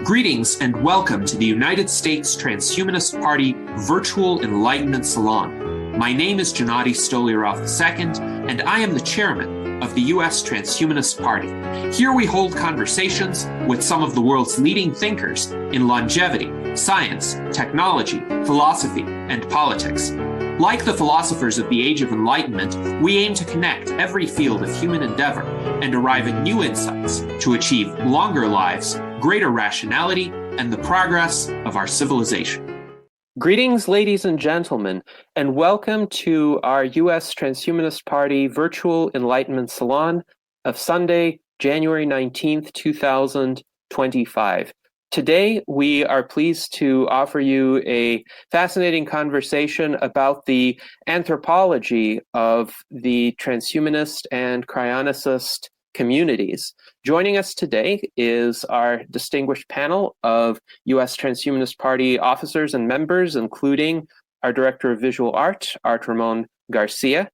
Greetings and welcome to the United States Transhumanist Party Virtual Enlightenment Salon. My name is Gennady Stolyarov II, and I am the chairman of the U.S. Transhumanist Party. Here we hold conversations with some of the world's leading thinkers in longevity, science, technology, philosophy, and politics. Like the philosophers of the Age of Enlightenment, we aim to connect every field of human endeavor and arrive at new insights to achieve longer lives, greater rationality, and the progress of our civilization. Greetings, ladies and gentlemen, and welcome to our U.S. Transhumanist Party Virtual Enlightenment Salon of Sunday, January 19th, 2025. Today, we are pleased to offer you a fascinating conversation about the anthropology of the transhumanist and cryonicist communities. Joining us today is our distinguished panel of U.S. Transhumanist Party officers and members, including our Director of Visual Art, Art Ramon Garcia,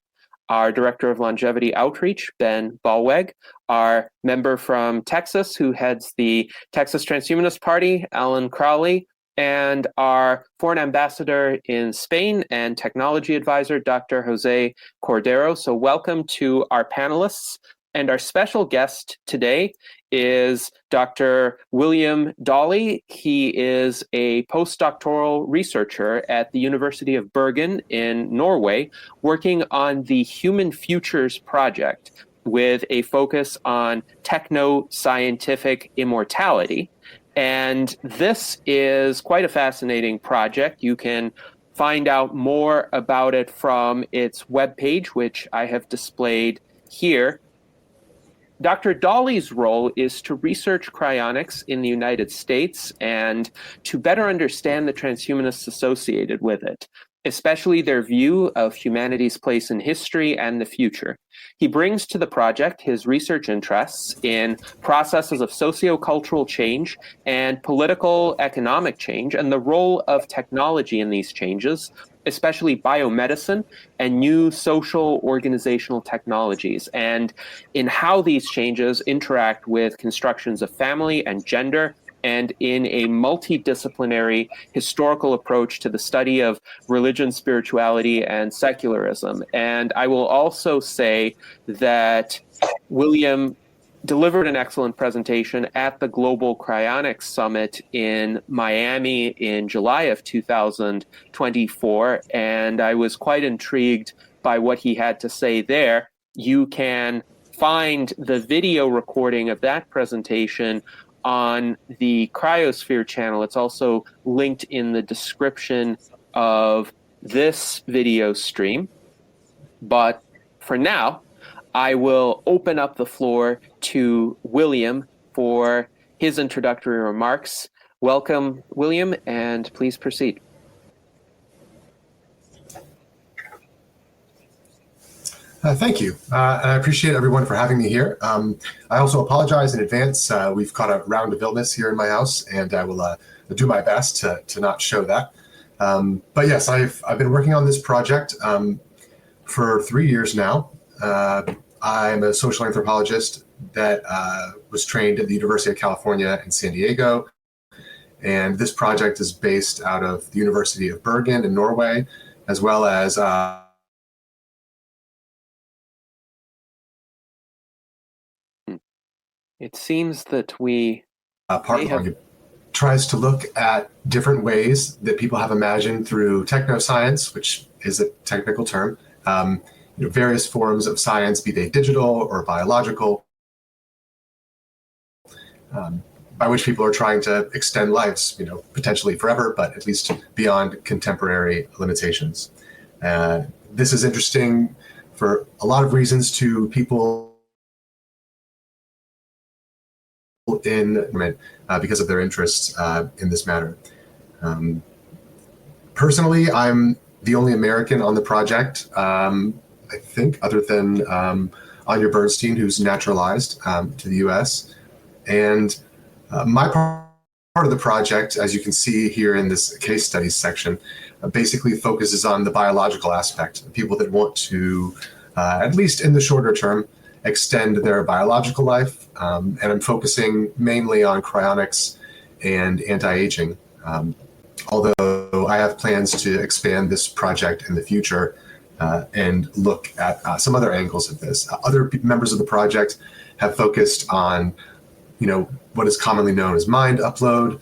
our Director of Longevity Outreach, Ben Ballweg, our member from Texas who heads the Texas Transhumanist Party, Alan Crowley, and our foreign ambassador in Spain and technology advisor, Dr. Jose Cordero. So welcome to our panelists. And our special guest today is Dr. William Dawley. He is a postdoctoral researcher at the University of Bergen in Norway, working on the Human Futures Project with a focus on technoscientific immortality. And this is quite a fascinating project. You can find out more about it from its webpage, which I have displayed here. Dr. Dawley's role is to research cryonics in the United States and to better understand the transhumanists associated with it, especially their view of humanity's place in history and the future. He brings to the project his research interests in processes of sociocultural change and political economic change and the role of technology in these changes, especially biomedicine and new social organizational technologies, and in how these changes interact with constructions of family and gender, and in a multidisciplinary historical approach to the study of religion, spirituality, and secularism. And I will also say that William delivered an excellent presentation at the Global Cryonics Summit in Miami in July of 2024, and I was quite intrigued by what he had to say there. You can find the video recording of that presentation on the Cryosphere channel. It's also linked in the description of this video stream. But for now, I will open up the floor to William for his introductory remarks. Welcome, William, and please proceed. Thank you. And I appreciate everyone for having me here. I also apologize in advance. We've caught a round of illness here in my house, and I will do my best to not show that. But yes, I've been working on this project for 3 years now. I'm a social anthropologist that was trained at the University of California in San Diego. And this project is based out of the University of Bergen in Norway, as well as It seems that we tries to look at different ways that people have imagined through technoscience, which is a technical term, various forms of science, be they digital or biological, by which people are trying to extend lives, potentially forever, but at least beyond contemporary limitations. This is interesting for a lot of reasons to people because of their interests in this matter. Personally, I'm the only American on the project, I think, other than Anya Bernstein, who's naturalized to the U.S. And my part of the project, as you can see here in this case studies section, basically focuses on the biological aspect, people that want to, at least in the shorter term, extend their biological life. And I'm focusing mainly on cryonics and anti-aging. Although I have plans to expand this project in the future and look at some other angles of this. Other members of the project have focused on, what is commonly known as mind upload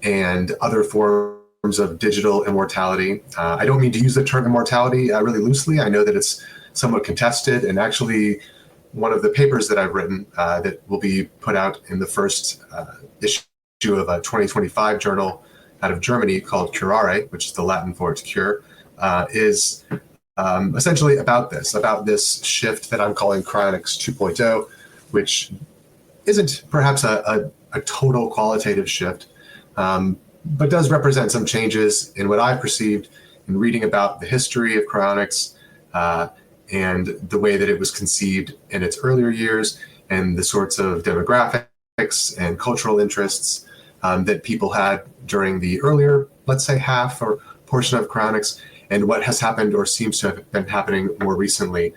and other forms of digital immortality. I don't mean to use the term immortality really loosely. I know that it's somewhat contested, and actually one of the papers that I've written that will be put out in the first issue of a 2025 journal out of Germany called Curare, which is the Latin for to cure, is essentially about this shift that I'm calling cryonics 2.0, which isn't perhaps a total qualitative shift, but does represent some changes in what I've perceived in reading about the history of cryonics and the way that it was conceived in its earlier years, and the sorts of demographics and cultural interests that people had during the earlier, let's say, half or portion of cryonics, and what has happened or seems to have been happening more recently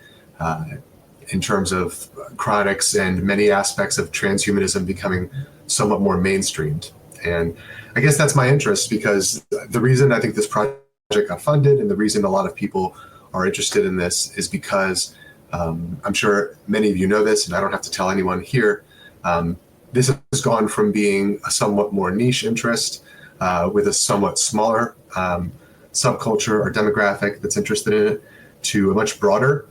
in terms of cryonics and many aspects of transhumanism becoming somewhat more mainstreamed. And I guess that's my interest, because the reason I think this project got funded and the reason a lot of people are interested in this is because I'm sure many of you know this, and I don't have to tell anyone here. This has gone from being a somewhat more niche interest with a somewhat smaller subculture or demographic that's interested in it, to a much broader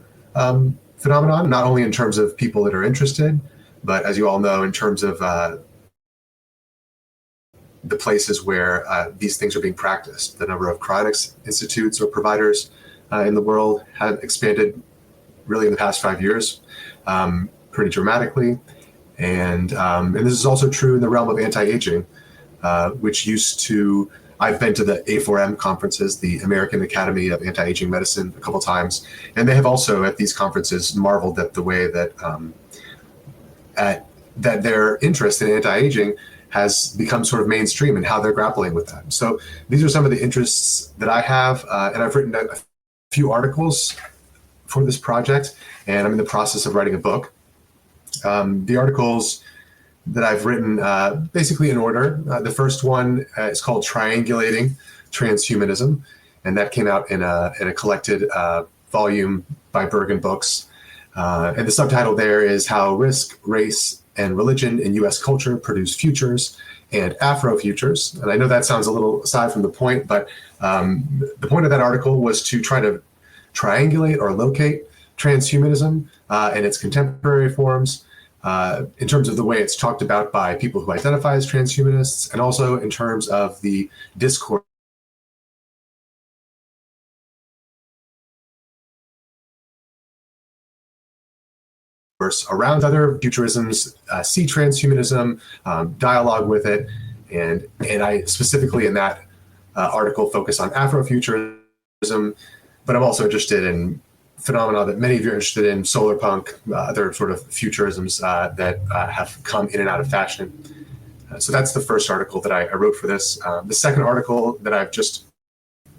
phenomenon, not only in terms of people that are interested, but as you all know, in terms of the places where these things are being practiced. The number of cryonics institutes or providers in the world have expanded really in the past 5 years pretty dramatically. And this is also true in the realm of anti-aging, which used to, I've been to the A4M conferences, the American Academy of Anti-Aging Medicine, a couple times, and they have also at these conferences marveled at the way that that their interest in anti-aging has become sort of mainstream and how they're grappling with that. So these are some of the interests that I have, and I've written a few articles for this project, and I'm in the process of writing a book. The articles that I've written basically in order. The first one is called Triangulating Transhumanism, and that came out in a collected volume by Bergen Books. And the subtitle there is How Risk, Race, and Religion in U.S. Culture Produce Futures and Afro-Futures. And I know that sounds a little aside from the point, but the point of that article was to try to triangulate or locate transhumanism and its contemporary forms, in terms of the way it's talked about by people who identify as transhumanists, and also in terms of the discourse around other futurisms, see transhumanism, dialogue with it, and I specifically in that article focus on Afrofuturism, but I'm also interested in phenomena that many of you are interested in, solar punk, other sort of futurisms that have come in and out of fashion. So that's the first article that I wrote for this. The second article that I've just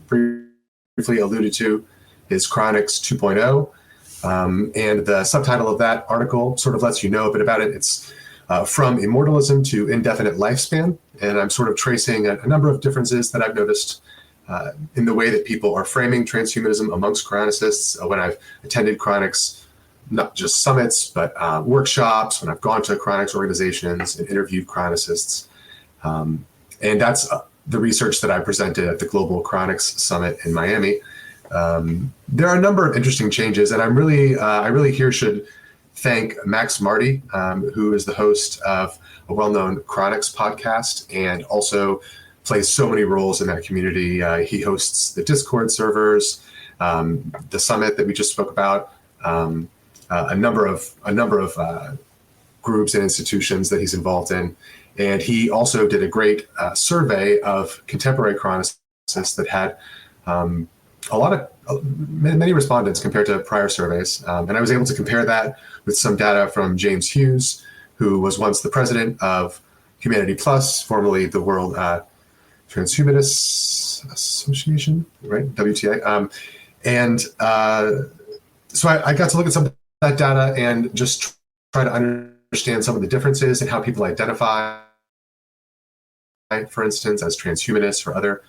briefly alluded to is Cryonics 2.0. And the subtitle of that article sort of lets you know a bit about it. It's From Immortalism to Indefinite Lifespan. And I'm sort of tracing a number of differences that I've noticed in the way that people are framing transhumanism amongst cryonicists. When I've attended cryonics, not just summits, but workshops, when I've gone to cryonics organizations and interviewed cryonicists. And that's the research that I presented at the Global Cryonics Summit in Miami. There are a number of interesting changes, and I really here should thank Max Marty, who is the host of a well-known cryonics podcast and also plays so many roles in that community. He hosts the Discord servers, the summit that we just spoke about, a number of groups and institutions that he's involved in, and he also did a great survey of contemporary chronicists that had many respondents compared to prior surveys. And I was able to compare that with some data from James Hughes, who was once the president of Humanity Plus, formerly the World Transhumanist Association, right? WTA. So I got to look at some of that data and just try to understand some of the differences in how people identify for instance, as transhumanists or other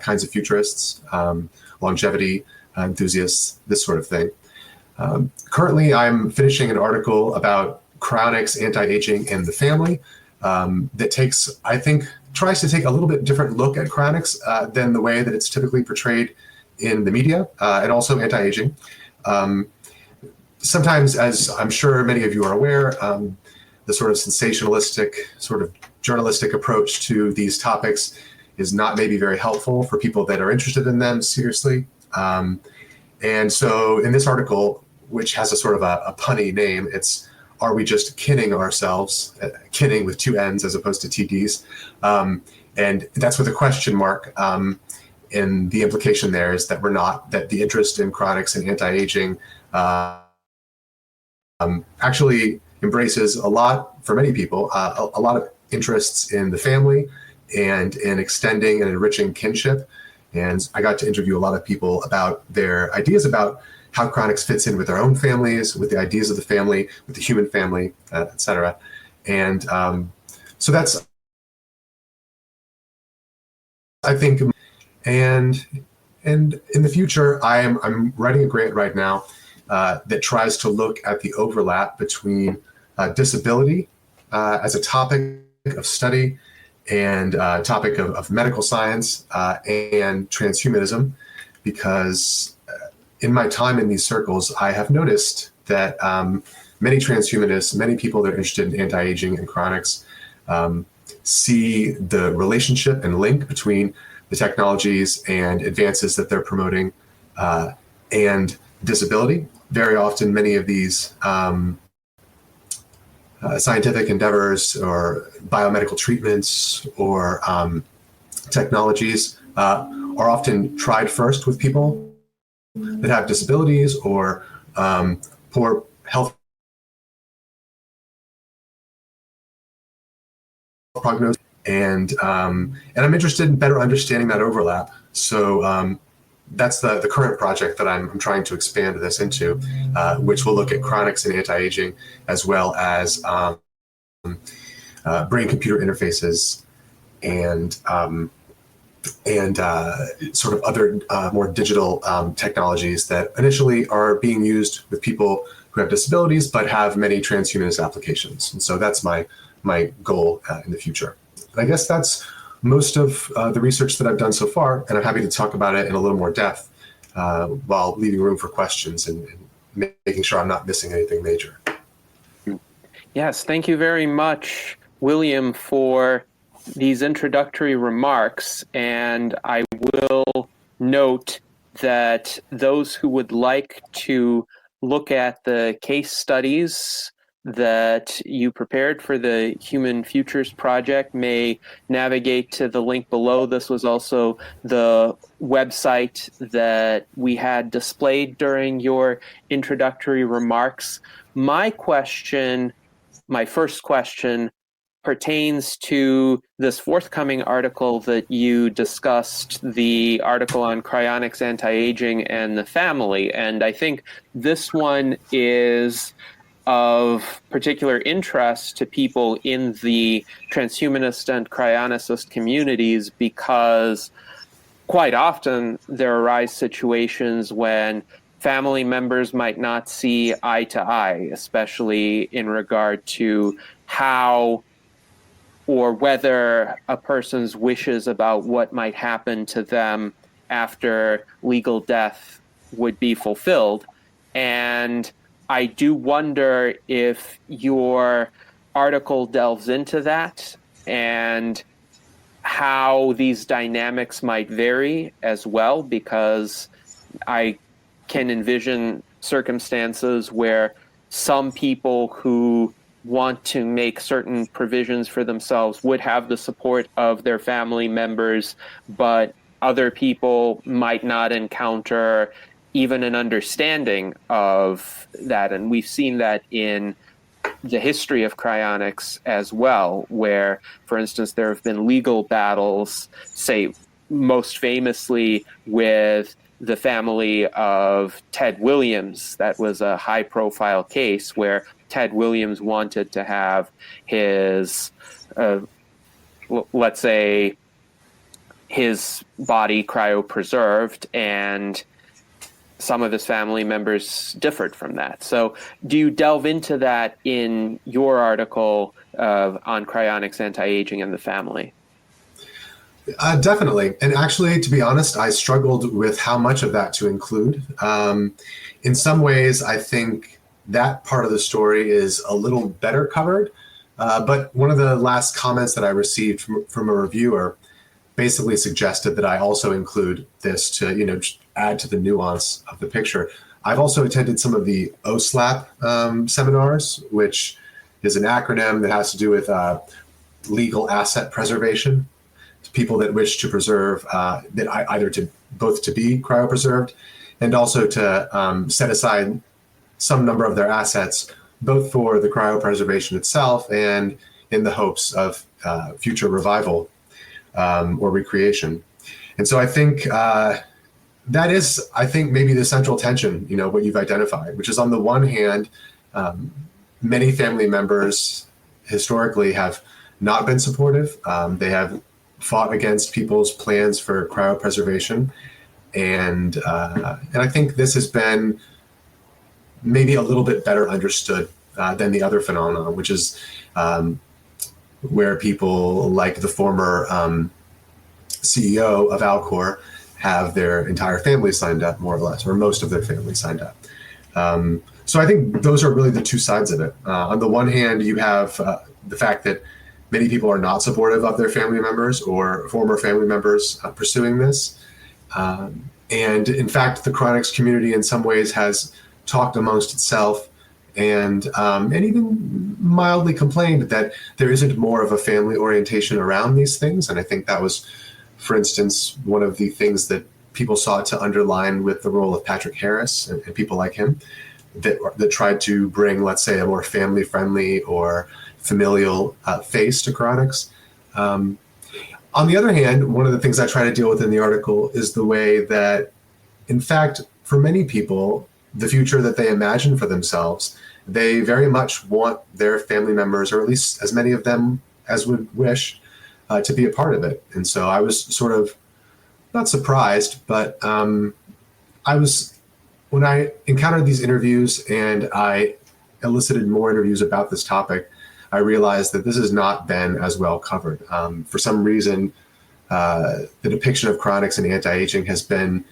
kinds of futurists, longevity enthusiasts, this sort of thing. Currently, I'm finishing an article about cryonics, anti-aging, and the family that tries to take a little bit different look at cryonics than the way that it's typically portrayed in the media, and also anti-aging. Sometimes, as I'm sure many of you are aware, the sort of sensationalistic, sort of journalistic approach to these topics is not maybe very helpful for people that are interested in them seriously. And so in this article, which has a sort of a punny name, it's Are We Just Kinning Ourselves? Kinning with two N's as opposed to TDs. And that's with a question mark. And the implication there is that we're not, that the interest in cryonics and anti-aging actually embraces a lot, for many people, a lot of interests in the family and in extending and enriching kinship. And I got to interview a lot of people about their ideas about how cryonics fits in with their own families, with the ideas of the family, with the human family, et cetera. And so that's, I think, and in the future, I'm writing a grant right now that tries to look at the overlap between disability as a topic of study and topic of medical science and transhumanism, because in my time in these circles, I have noticed that many transhumanists, many people that are interested in anti-aging and cryonics see the relationship and link between the technologies and advances that they're promoting and disability. Very often, many of these scientific endeavors or biomedical treatments or technologies are often tried first with people that have disabilities or poor health prognosis. And I'm interested in better understanding that overlap. So that's the current project that I'm trying to expand this into, which will look at cryonics and anti-aging, as well as brain-computer interfaces and sort of other more digital technologies that initially are being used with people who have disabilities, but have many transhumanist applications. And so that's my goal in the future. And I guess that's most of the research that I've done so far, and I'm happy to talk about it in a little more depth while leaving room for questions and making sure I'm not missing anything major. Yes, thank you very much, William, for these introductory remarks. And I will note that those who would like to look at the case studies that you prepared for the Human Futures Project may navigate to the link below. This was also the website that we had displayed during your introductory remarks. My first question pertains to this forthcoming article that you discussed, the article on cryonics, anti-aging, and the family. And I think this one is of particular interest to people in the transhumanist and cryonicist communities, because quite often there arise situations when family members might not see eye to eye, especially in regard to how or whether a person's wishes about what might happen to them after legal death would be fulfilled. And I do wonder if your article delves into that and how these dynamics might vary as well, because I can envision circumstances where some people who want to make certain provisions for themselves would have the support of their family members, but other people might not encounter even an understanding of that. And we've seen that in the history of cryonics as well, where, for instance, there have been legal battles, say, most famously with the family of Ted Williams. That was a high-profile case where Ted Williams wanted to have his let's say, his body cryopreserved, and some of his family members differed from that. So do you delve into that in your article on cryonics, anti-aging, and the family? Definitely. And actually, to be honest, I struggled with how much of that to include. In some ways, I think that part of the story is a little better covered. But one of the last comments that I received from a reviewer basically suggested that I also include this to, just add to the nuance of the picture. I've also attended some of the OSLAP seminars, which is an acronym that has to do with legal asset preservation. People that wish to preserve that either to both to be cryopreserved and also to set aside some number of their assets, both for the cryopreservation itself and in the hopes of future revival or recreation. And so I think that is, maybe the central tension, what you've identified, which is on the one hand, many family members historically have not been supportive. They have fought against people's plans for cryopreservation. And I think this has been maybe a little bit better understood than the other phenomenon, which is where people like the former CEO of Alcor have their entire family signed up, more or less, or most of their family signed up. So I think those are really the two sides of it. On the one hand, you have the fact that many people are not supportive of their family members or former family members pursuing this. And in fact, the cryonics community in some ways has talked amongst itself and even mildly complained that there isn't more of a family orientation around these things. And I think that was, for instance, one of the things that people sought to underline with the role of Patrick Harris and people like him that tried to bring, let's say, a more family-friendly or familial face to cryonics. On the other hand, one of the things I try to deal with in the article is the way that, in fact, for many people, the future that they imagine for themselves, they very much want their family members, or at least as many of them as would wish, to be a part of it. And so I was sort of not surprised, but when I encountered these interviews and I elicited more interviews about this topic, I realized that this has not been as well covered. For some reason, the depiction of cryonics and anti-aging has been,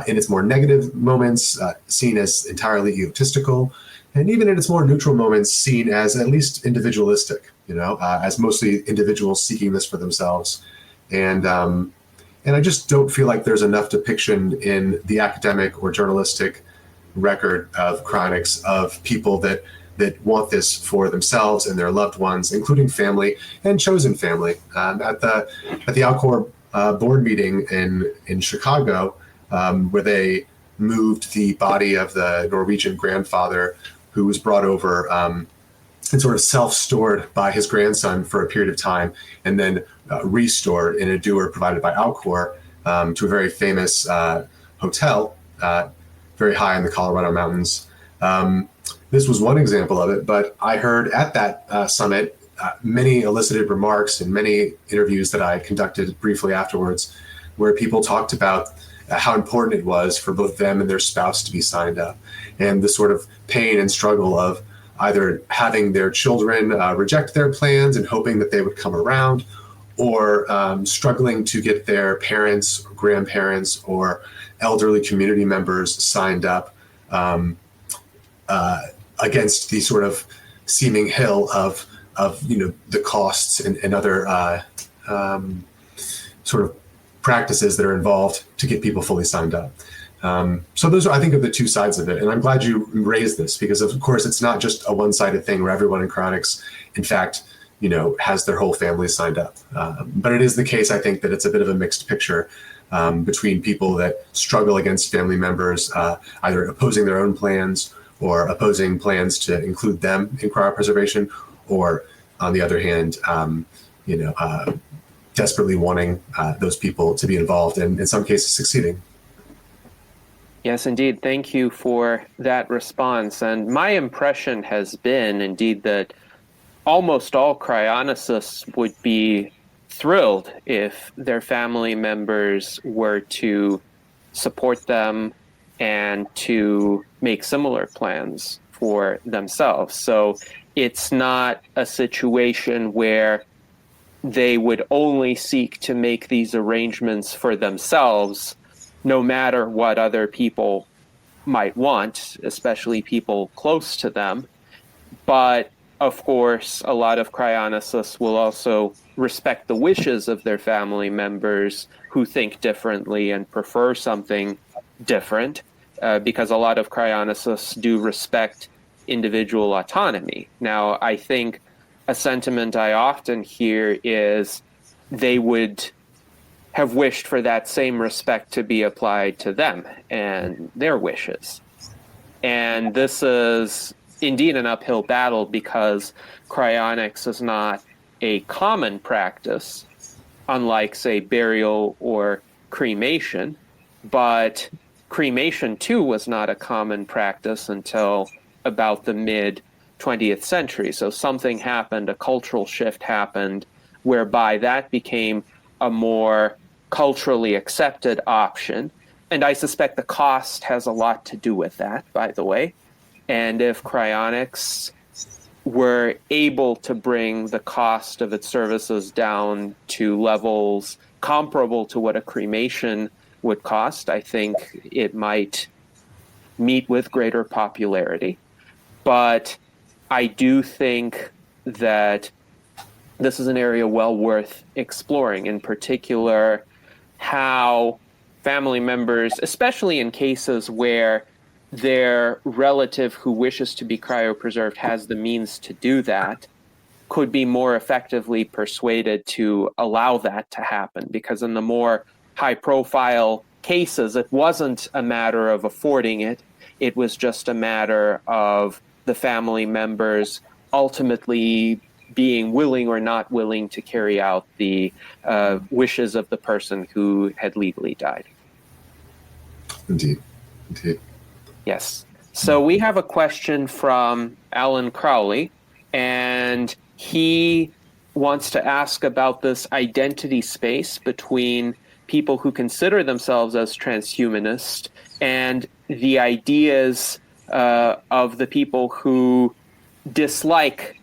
in its more negative moments, seen as entirely egotistical, and even in its more neutral moments, seen as at least individualistic, as mostly individuals seeking this for themselves. And I just don't feel like there's enough depiction in the academic or journalistic record of cryonics of people that want this for themselves and their loved ones, including family and chosen family. At the Alcor board meeting in Chicago, where they moved the body of the Norwegian grandfather who was brought over and sort of self-stored by his grandson for a period of time, and then restored in a dewar provided by Alcor to a very famous hotel very high in the Colorado mountains. This was one example of it, but I heard at that summit many elicited remarks and many interviews that I conducted briefly afterwards where people talked about how important it was for both them and their spouse to be signed up, and the sort of pain and struggle of either having their children reject their plans and hoping that they would come around, or struggling to get their parents, or grandparents, or elderly community members signed up against the sort of seeming hill of the costs and other sort of practices that are involved to get people fully signed up. So those are, I think, are the two sides of it. And I'm glad you raised this because, of course, it's not just a one-sided thing where everyone in cryonics, in fact, has their whole family signed up. But it is the case, I think, that it's a bit of a mixed picture between people that struggle against family members, either opposing their own plans or opposing plans to include them in cryopreservation, or on the other hand, desperately wanting those people to be involved and in some cases succeeding. Yes, indeed. Thank you for that response. And my impression has been indeed that almost all cryonicists would be thrilled if their family members were to support them and to make similar plans for themselves. So it's not a situation where they would only seek to make these arrangements for themselves, no matter what other people might want, especially people close to them. But of course, a lot of cryonicist will also respect the wishes of their family members who think differently and prefer something different, because a lot of cryonicists do respect individual autonomy. Now, I think a sentiment I often hear is they would have wished for that same respect to be applied to them and their wishes. And this is indeed an uphill battle because cryonics is not a common practice, unlike, say, burial or cremation. But cremation, too, was not a common practice until about the mid-20th century. So something happened, a cultural shift happened, whereby that became a more culturally accepted option. And I suspect the cost has a lot to do with that, by the way. And if cryonics were able to bring the cost of its services down to levels comparable to what a cremation would cost, I think it might meet with greater popularity. But I do think that this is an area well worth exploring, in particular how family members, especially in cases where their relative who wishes to be cryopreserved has the means to do that, could be more effectively persuaded to allow that to happen. Because in the more high-profile cases, it wasn't a matter of affording it. It was just a matter of the family members ultimately being willing or not willing to carry out the wishes of the person who had legally died. Indeed. Yes. So we have a question from Alan Crowley, and he wants to ask about this identity space between people who consider themselves as transhumanists and the ideas of the people who dislike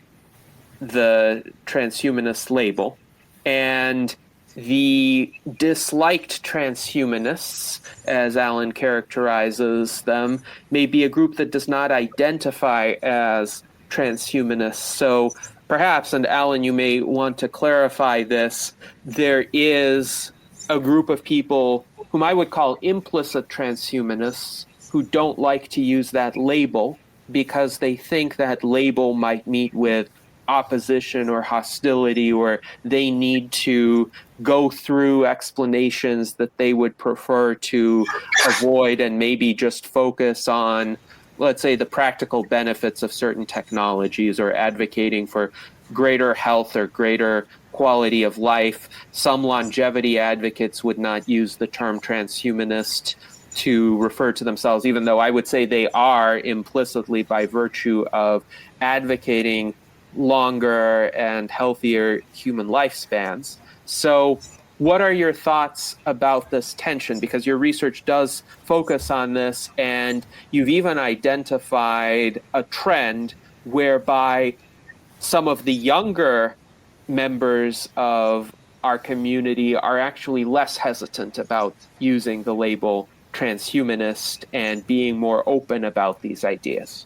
the transhumanist label. And the disliked transhumanists, as Alan characterizes them, may be a group that does not identify as transhumanists. So perhaps, and Alan, you may want to clarify this, there is a group of people whom I would call implicit transhumanists who don't like to use that label because they think that label might meet with opposition or hostility, or they need to go through explanations that they would prefer to avoid and maybe just focus on, let's say, the practical benefits of certain technologies or advocating for greater health or greater quality of life. Some longevity advocates would not use the term transhumanist to refer to themselves, even though I would say they are implicitly, by virtue of advocating longer and healthier human lifespans. So what are your thoughts about this tension? Because your research does focus on this, and you've even identified a trend whereby some of the younger members of our community are actually less hesitant about using the label transhumanist and being more open about these ideas.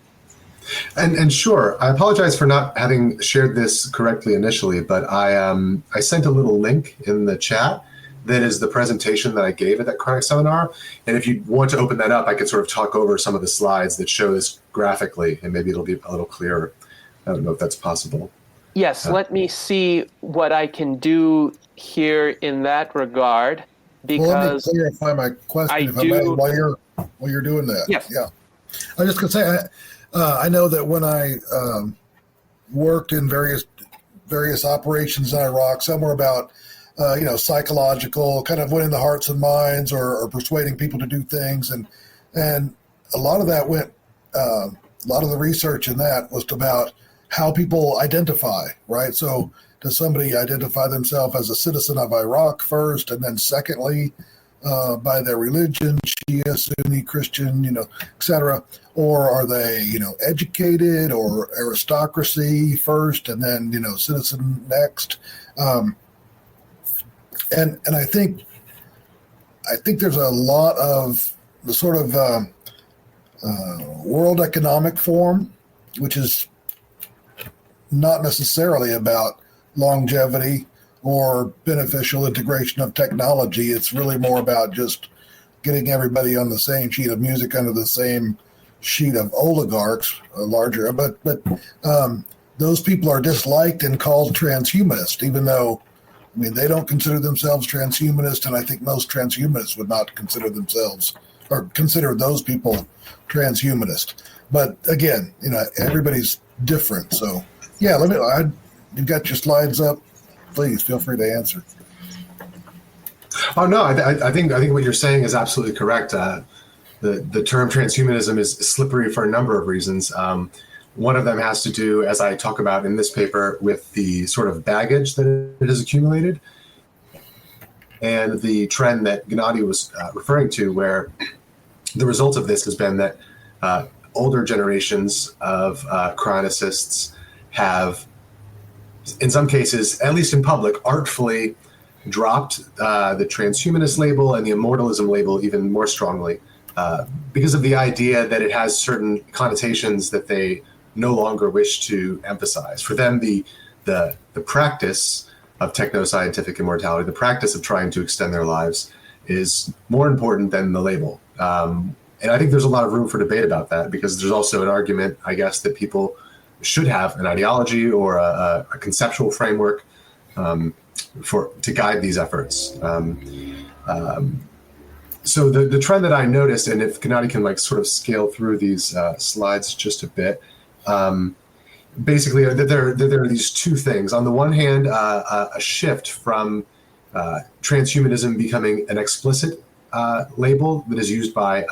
And sure, I apologize for not having shared this correctly initially, but I sent a little link in the chat that is the presentation that I gave at that cryonics seminar. And if you want to open that up, I could sort of talk over some of the slides that show this graphically, and maybe it'll be a little clearer. I don't know if that's possible. Yes, let me see what I can do here in that regard. Because let me clarify my question if I may, while you're doing that. Yes. Yeah. I was just going to say, I know that when I worked in various operations in Iraq, some were about, psychological, kind of winning the hearts and minds or persuading people to do things. And a lot of that went, a lot of the research in that was about how people identify, right? So does somebody identify themselves as a citizen of Iraq first, and then secondly, by their religion, Shia, Sunni, Christian, etc., or are they, educated or aristocracy first, and then, citizen next? And I think there's a lot of the sort of World Economic Forum, which is not necessarily about longevity or beneficial integration of technology. It's really more about just getting everybody on the same sheet of music under the same sheet of oligarchs, larger. But those people are disliked and called transhumanist, even though, they don't consider themselves transhumanist, and I think most transhumanists would not consider themselves or consider those people transhumanist. But again, everybody's different. So yeah, you've got your slides up. Please feel free to answer. Oh no, I think what you're saying is absolutely correct. The term transhumanism is slippery for a number of reasons. One of them has to do, as I talk about in this paper, with the sort of baggage that it has accumulated, and the trend that Gennady was referring to, where the result of this has been that older generations of cryonicists have, in some cases, at least in public, artfully dropped the transhumanist label and the immortalism label even more strongly because of the idea that it has certain connotations that they no longer wish to emphasize. For them, the practice of technoscientific immortality, the practice of trying to extend their lives, is more important than the label. And I think there's a lot of room for debate about that, because there's also an argument, I guess, that people should have an ideology or a conceptual framework to guide these efforts. So the trend that I noticed, and if Gennady can sort of scale through these slides just a bit, basically there are these two things. On the one hand, a shift from transhumanism becoming an explicit label that is used by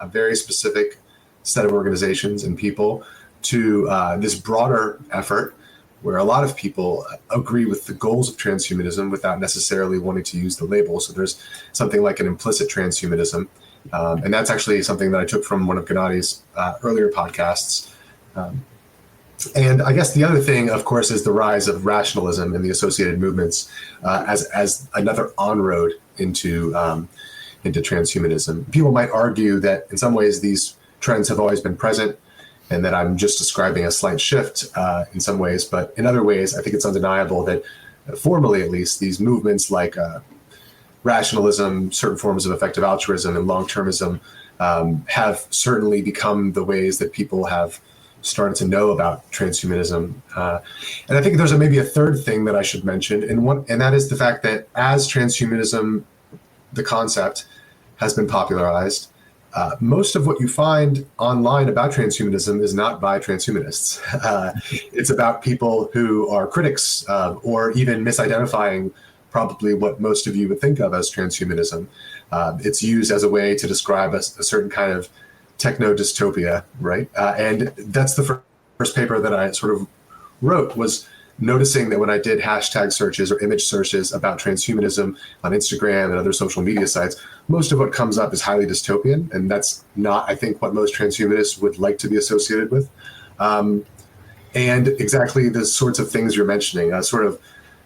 a very specific set of organizations and people, to this broader effort where a lot of people agree with the goals of transhumanism without necessarily wanting to use the label. So there's something like an implicit transhumanism. And that's actually something that I took from one of Gennady's earlier podcasts. And I guess the other thing, of course, is the rise of rationalism and the associated movements as another on-road into transhumanism. People might argue that in some ways these trends have always been present, and that I'm just describing a slight shift in some ways. But in other ways, I think it's undeniable that formally, at least, these movements like rationalism, certain forms of effective altruism, and long-termism have certainly become the ways that people have started to know about transhumanism. And I think there's maybe a third thing that I should mention, and that is the fact that as transhumanism, the concept, has been popularized, most of what you find online about transhumanism is not by transhumanists. It's about people who are critics or even misidentifying probably what most of you would think of as transhumanism. It's used as a way to describe a certain kind of techno-dystopia, right? And that's the first paper that I sort of wrote, was noticing that when I did hashtag searches or image searches about transhumanism on Instagram and other social media sites, most of what comes up is highly dystopian, and that's not, I think, what most transhumanists would like to be associated with. And exactly the sorts of things you're mentioning, sort of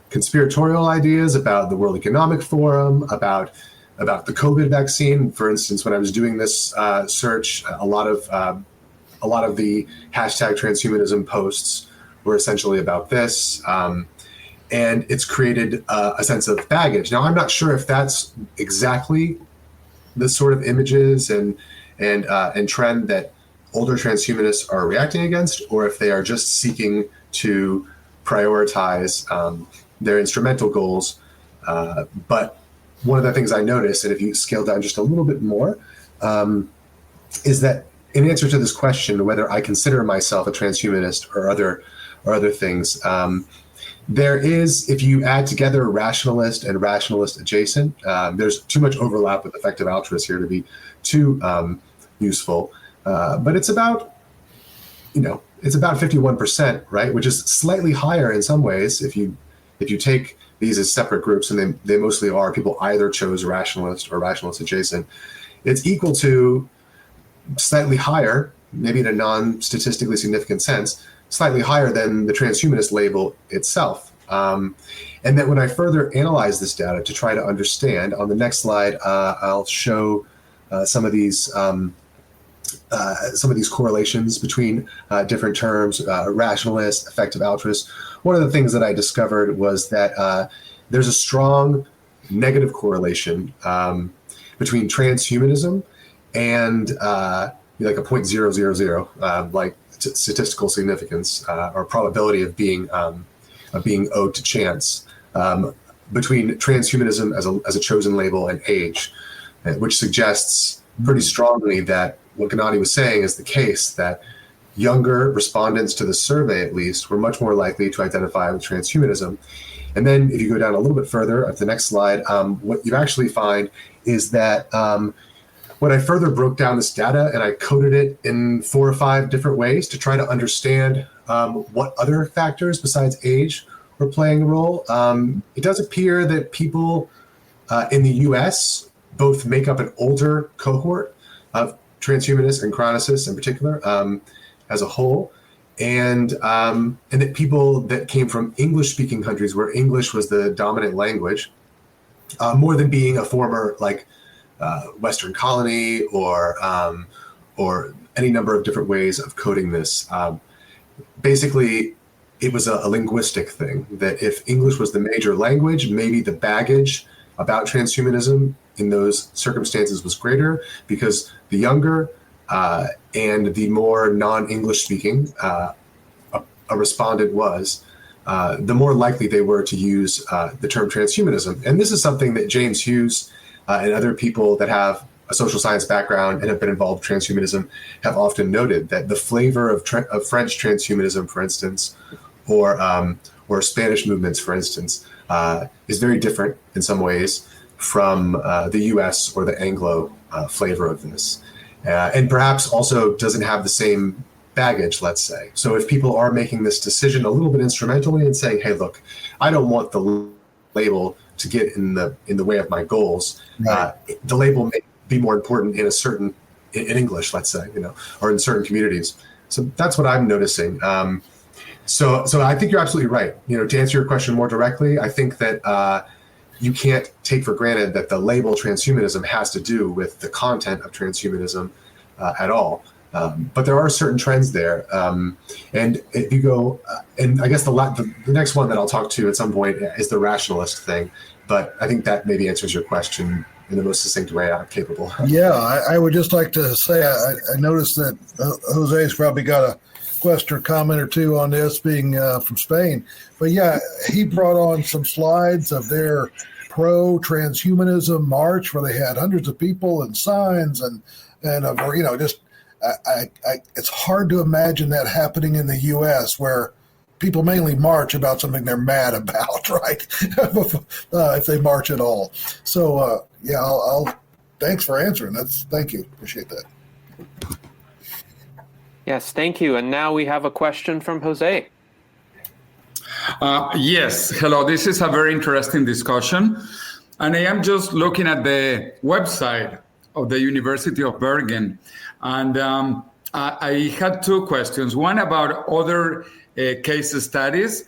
conspiratorial ideas about the World Economic Forum, about the COVID vaccine. For instance, when I was doing this search, a lot of the hashtag transhumanism posts were essentially about this, and it's created a sense of baggage. Now, I'm not sure if that's exactly the sort of images and trend that older transhumanists are reacting against, or if they are just seeking to prioritize their instrumental goals. But one of the things I noticed, and if you scale down just a little bit more, is that in answer to this question, whether I consider myself a transhumanist or other things, there is, if you add together rationalist and rationalist adjacent, there's too much overlap with effective altruists here to be too useful. But it's about 51%, right? Which is slightly higher in some ways if you if you take these as separate groups, and they mostly are, people either chose rationalist or rationalist adjacent, it's equal to slightly higher, maybe in a non-statistically significant sense, slightly higher than the transhumanist label itself. And that when I further analyze this data to try to understand, on the next slide, I'll show some of these correlations between different terms, rationalist, effective altruist. One of the things that I discovered was that there's a strong negative correlation between transhumanism and like a 0.000, like statistical significance or probability of being owed to chance, between transhumanism as a chosen label and age, which suggests pretty strongly that what Gennady was saying is the case, that younger respondents to the survey, at least, were much more likely to identify with transhumanism. And then if you go down a little bit further at the next slide, what you actually find is that when I further broke down this data and I coded it in 4 or 5 different ways to try to understand what other factors besides age were playing a role, it does appear that people in the US both make up an older cohort of transhumanists and chronicists in particular as a whole, and that people that came from English-speaking countries where English was the dominant language, more than being a former Western colony or any number of different ways of coding this. Basically, it was a linguistic thing, that if English was the major language, maybe the baggage about transhumanism in those circumstances was greater, because the younger and the more non-English speaking a respondent was, the more likely they were to use the term transhumanism. And this is something that James Hughes and other people that have a social science background and have been involved with transhumanism have often noted, that the flavor of French transhumanism, for instance, or Spanish movements, for instance, is very different in some ways from the US or the Anglo flavor of this. And perhaps also doesn't have the same baggage, let's say. So if people are making this decision a little bit instrumentally and saying, hey, look, I don't want the label to get in the way of my goals, right. The label may be more important in English, let's say, or in certain communities. So that's what I'm noticing. So I think you're absolutely right. To answer your question more directly, I think that you can't take for granted that the label transhumanism has to do with the content of transhumanism at all. But there are certain trends there. And if you go, and I guess the next one that I'll talk to at some point is the rationalist thing. But I think that maybe answers your question in the most succinct way I'm capable of. Yeah, I would just like to say I noticed that Jose's probably got a question or comment or two on this, being from Spain. But yeah, he brought on some slides of their pro-transhumanism march where they had hundreds of people and signs and just it's hard to imagine that happening in the U.S. where people mainly march about something they're mad about, right? If they march at all. So yeah, I'll thanks for answering. Thank you. Appreciate that. Yes, thank you. And now we have a question from Jose. Yes, hello. This is a very interesting discussion. And I am just looking at the website of the University of Bergen. And I had 2 questions. One about other case studies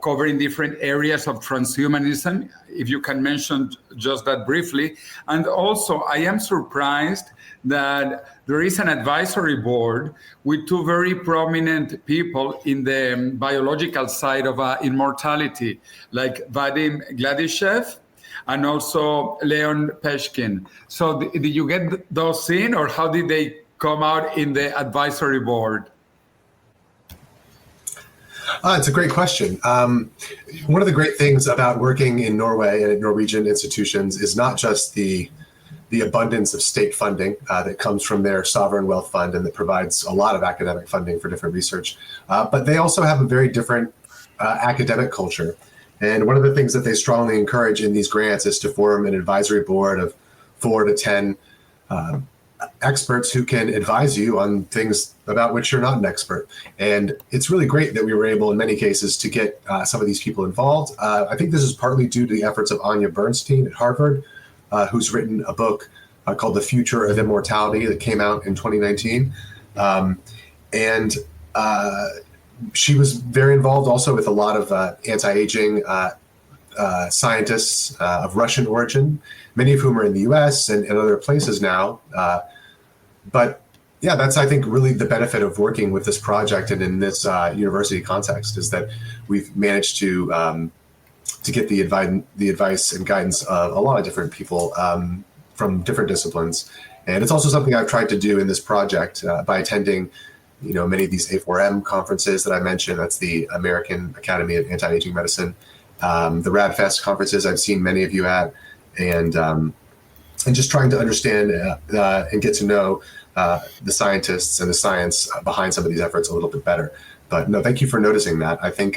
covering different areas of transhumanism, if you can mention just that briefly. And also, I am surprised that there is an advisory board with 2 very prominent people in the biological side of immortality, like Vadim Gladyshev and also Leon Peshkin. So did you get those in, or how did they come out in the advisory board? It's a great question. One of the great things about working in Norway and at Norwegian institutions is not just the abundance of state funding that comes from their sovereign wealth fund and that provides a lot of academic funding for different research, but they also have a very different academic culture. And one of the things that they strongly encourage in these grants is to form an advisory board of 4 to 10 experts who can advise you on things about which you're not an expert. And it's really great that we were able, in many cases, to get some of these people involved. I think this is partly due to the efforts of Anya Bernstein at Harvard, who's written a book called The Future of Immortality that came out in 2019. And she was very involved also with a lot of anti-aging scientists of Russian origin, many of whom are in the US and other places now. But yeah, that's, I think, really the benefit of working with this project and in this university context, is that we've managed to get the advice and guidance of a lot of different people from different disciplines. And it's also something I've tried to do in this project by attending, many of these A4M conferences that I mentioned. That's the American Academy of Anti-Aging Medicine. The RADFest conferences I've seen many of you at, and just trying to understand and get to know the scientists and the science behind some of these efforts a little bit better. But no, thank you for noticing that. I think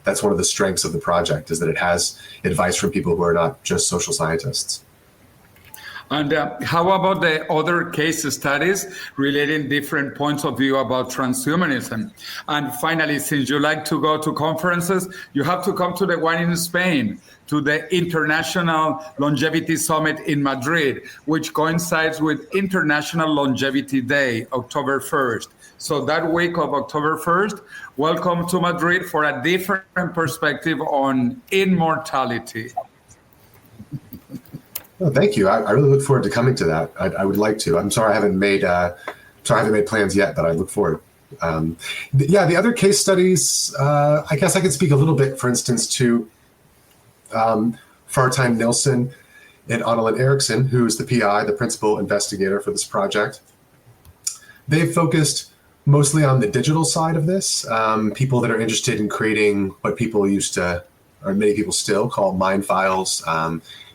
that's one of the strengths of the project, is that it has advice from people who are not just social scientists. And how about the other case studies relating different points of view about transhumanism? And finally, since you like to go to conferences, you have to come to the one in Spain, to the International Longevity Summit in Madrid, which coincides with International Longevity Day, October 1st. So that week of October 1st, welcome to Madrid for a different perspective on immortality. Oh, thank you. I really look forward to coming to that. I would like to. I'm sorry I haven't made plans yet, but I look forward. The other case studies, I guess I could speak a little bit, for instance, to Fartime Nilsson and Annelin Eriksson, who is the PI, the principal investigator for this project. They've focused mostly on the digital side of this, people that are interested in creating what people used to, or many people still call mind files,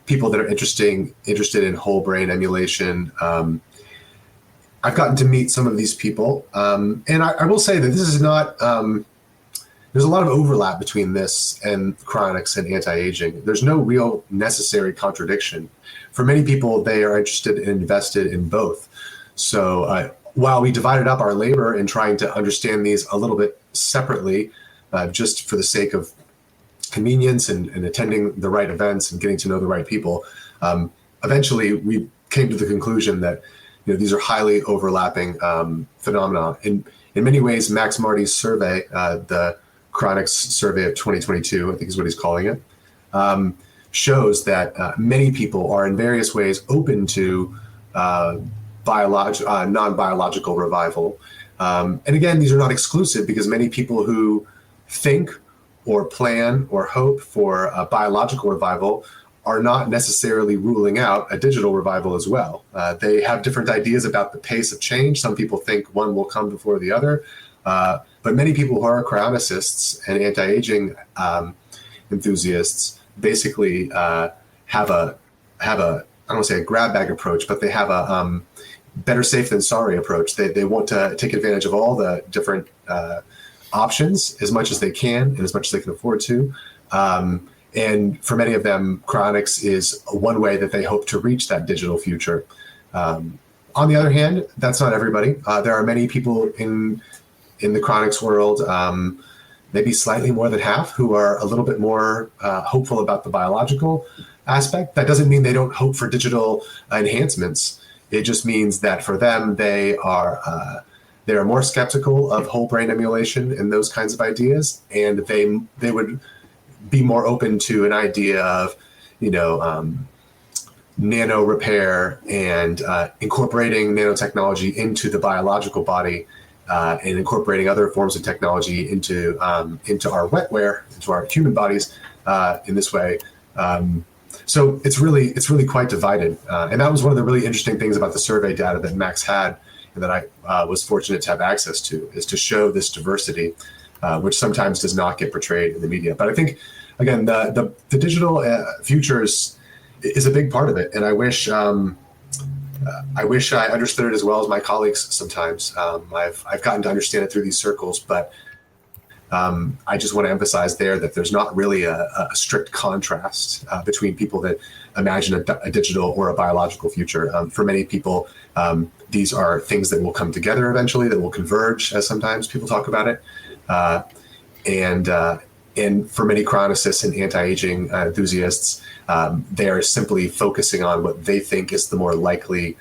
people that are interested in whole brain emulation. I've gotten to meet some of these people, and I will say that this is not, there's a lot of overlap between this and cryonics and anti-aging. There's no real necessary contradiction. For many people, they are interested and invested in both. So while we divided up our labor in trying to understand these a little bit separately, just for the sake of convenience and attending the right events and getting to know the right people, eventually we came to the conclusion that these are highly overlapping phenomena. In many ways, Max Marty's survey, the cryonics survey of 2022, I think is what he's calling it, shows that many people are in various ways open to non-biological revival. And again, these are not exclusive, because many people who think or plan or hope for a biological revival are not necessarily ruling out a digital revival as well. They have different ideas about the pace of change. Some people think one will come before the other. But many people who are cryonicists and anti-aging enthusiasts basically have a I don't want to say a grab bag approach, but they have a better safe than sorry approach. They want to take advantage of all the different options as much as they can and as much as they can afford to. And for many of them, cryonics is one way that they hope to reach that digital future. On the other hand, that's not everybody. There are many people in the cryonics world, maybe slightly more than half, who are a little bit more hopeful about the biological aspect. That doesn't mean they don't hope for digital enhancements. It just means that for them, they are more skeptical of whole brain emulation and those kinds of ideas, and they would be more open to an idea of, nano repair and incorporating nanotechnology into the biological body, and incorporating other forms of technology into our wetware, into our human bodies in this way. So it's really quite divided, and that was one of the really interesting things about the survey data that Max had, and that I was fortunate to have access to, is to show this diversity, which sometimes does not get portrayed in the media. But I think, again, the digital futures is a big part of it, and I wish I understood it as well as my colleagues sometimes. I've gotten to understand it through these circles, but I just want to emphasize there that there's not really a strict contrast between people that imagine a digital or a biological future. For many people, these are things that will come together eventually, that will converge, as sometimes people talk about it. And for many chronicists and anti-aging enthusiasts, they are simply focusing on what they think is the more likely,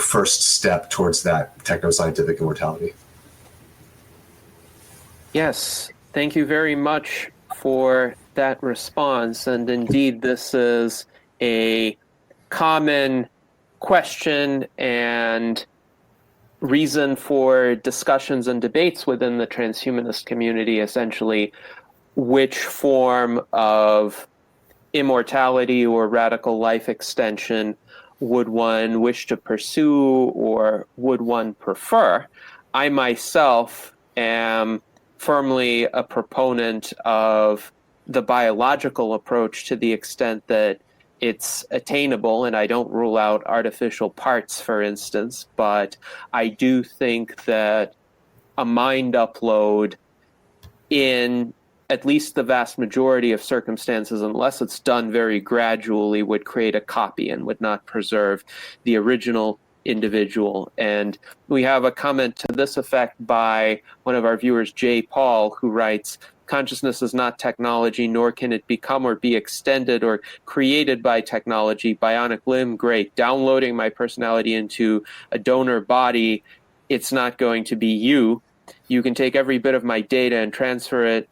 first step towards that technoscientific immortality. Yes, thank you very much for that response. And indeed, this is a common question and reason for discussions and debates within the transhumanist community, essentially, which form of immortality or radical life extension would one wish to pursue or would one prefer? I myself am firmly a proponent of the biological approach to the extent that it's attainable, and I don't rule out artificial parts, for instance, but I do think that a mind upload in at least the vast majority of circumstances, unless it's done very gradually, would create a copy and would not preserve the original individual. And we have a comment to this effect by one of our viewers, Jay Paul, who writes, "Consciousness is not technology, nor can it become or be extended or created by technology. Bionic limb, great. Downloading my personality into a donor body, it's not going to be you. You can take every bit of my data and transfer it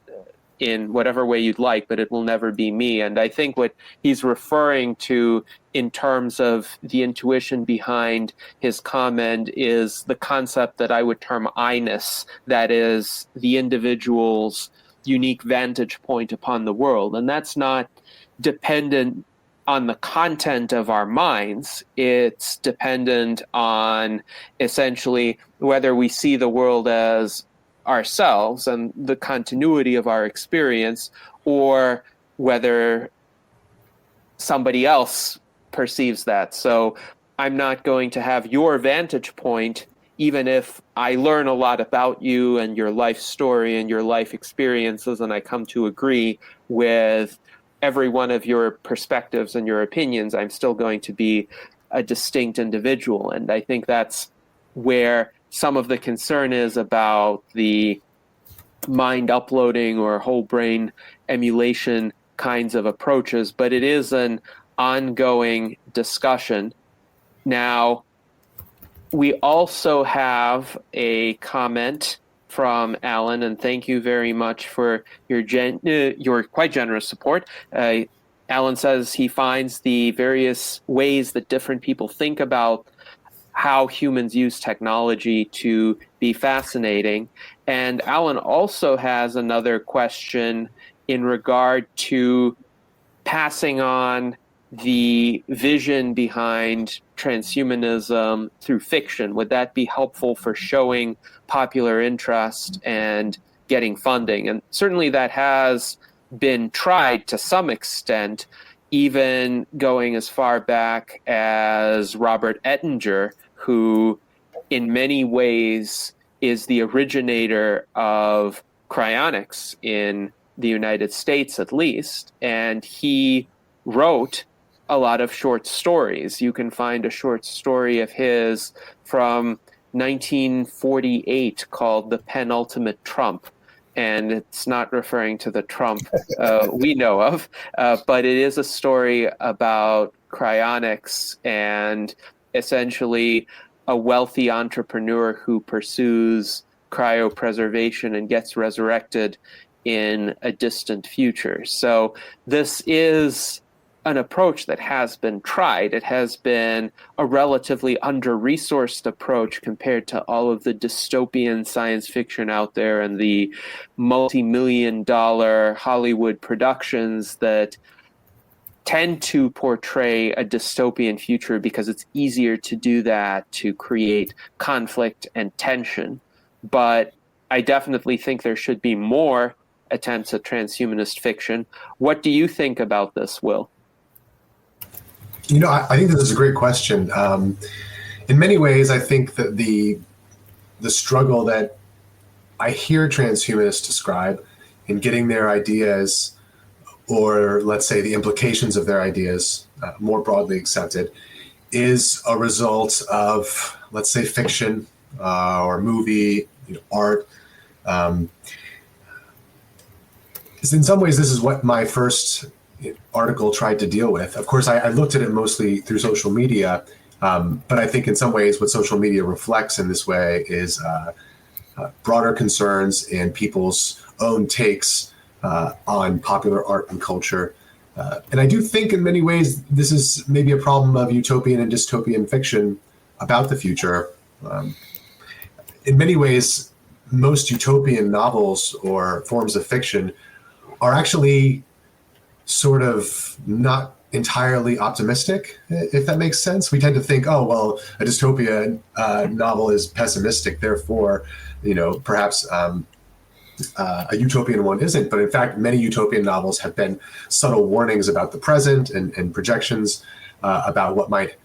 in whatever way you'd like, but it will never be me." And I think what he's referring to in terms of the intuition behind his comment is the concept that I would term I-ness, that is the individual's unique vantage point upon the world. And that's not dependent on the content of our minds. It's dependent on essentially whether we see the world as ourselves and the continuity of our experience, or whether somebody else perceives that. So I'm not going to have your vantage point, even if I learn a lot about you and your life story and your life experiences, and I come to agree with every one of your perspectives and your opinions. I'm still going to be a distinct individual. And I think that's where some of the concern is about the mind uploading or whole brain emulation kinds of approaches, but it is an ongoing discussion. Now, we also have a comment from Alan, and thank you very much for your quite generous support. Alan says he finds the various ways that different people think about how humans use technology to be fascinating. And Alan also has another question in regard to passing on the vision behind transhumanism through fiction. Would that be helpful for showing popular interest and getting funding? And certainly that has been tried to some extent, even going as far back as Robert Ettinger, who in many ways is the originator of cryonics in the United States, at least. And he wrote a lot of short stories. You can find a short story of his from 1948 called The Penultimate Trump. And it's not referring to the Trump we know of, but it is a story about cryonics and essentially a wealthy entrepreneur who pursues cryopreservation and gets resurrected in a distant future. So this is an approach that has been tried. It has been a relatively under-resourced approach compared to all of the dystopian science fiction out there and the multi-million-dollar Hollywood productions that tend to portray a dystopian future because it's easier to do that, to create conflict and tension. But I definitely think there should be more attempts at transhumanist fiction. What do you think about this, Will? You know, I think this is a great question. In many ways, I think that the struggle that I hear transhumanists describe in getting their ideas, or let's say the implications of their ideas, more broadly accepted, is a result of, let's say, fiction or movie, art. In some ways, this is what my first article tried to deal with. Of course, I looked at it mostly through social media, but I think in some ways what social media reflects in this way is broader concerns and people's own takes on popular art and culture. And I do think in many ways this is maybe a problem of utopian and dystopian fiction about the future. In many ways, most utopian novels or forms of fiction are actually sort of not entirely optimistic, if that makes sense. We tend to think, oh, well, a dystopia novel is pessimistic, therefore, perhaps a utopian one isn't. But in fact, many utopian novels have been subtle warnings about the present and projections about what might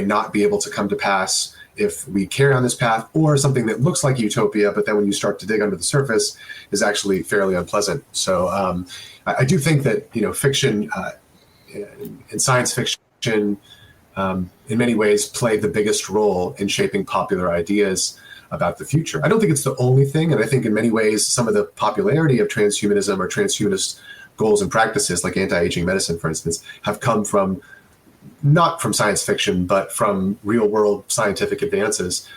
not be able to come to pass if we carry on this path, or something that looks like utopia, but then when you start to dig under the surface is actually fairly unpleasant. So I do think that, fiction and science fiction in many ways play the biggest role in shaping popular ideas about the future. I don't think it's the only thing. And I think in many ways, some of the popularity of transhumanism or transhumanist goals and practices, like anti-aging medicine, for instance, have come from not from science fiction, but from real world scientific advances.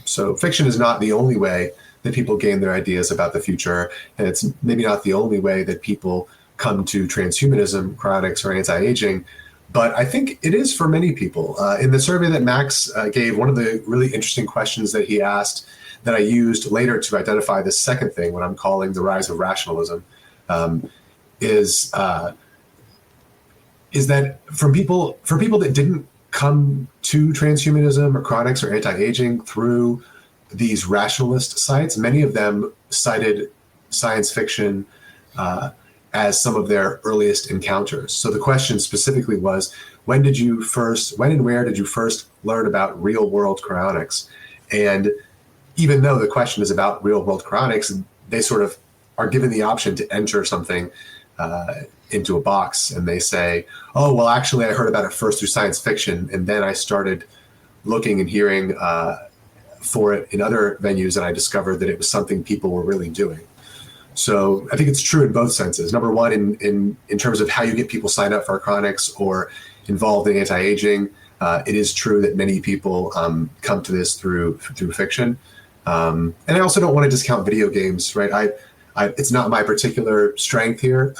So fiction is not the only way that people gain their ideas about the future. And it's maybe not the only way that people come to transhumanism, cryonics, or anti-aging. But I think it is for many people. In the survey that Max gave, one of the really interesting questions that he asked that I used later to identify the second thing, what I'm calling the rise of rationalism, is that for people that didn't come to transhumanism or cryonics or anti-aging through these rationalist sites, many of them cited science fiction as some of their earliest encounters. So the question specifically was, when and where did you first learn about real world cryonics? And even though the question is about real world cryonics, they sort of are given the option to enter something into a box, and they say, oh, well, actually, I heard about it first through science fiction, and then I started looking and hearing for it in other venues, and I discovered that it was something people were really doing. So I think it's true in both senses. Number one, in terms of how you get people signed up for cryonics or involved in anti-aging, it is true that many people come to this through fiction. And I also don't want to discount video games, right? It's not my particular strength here,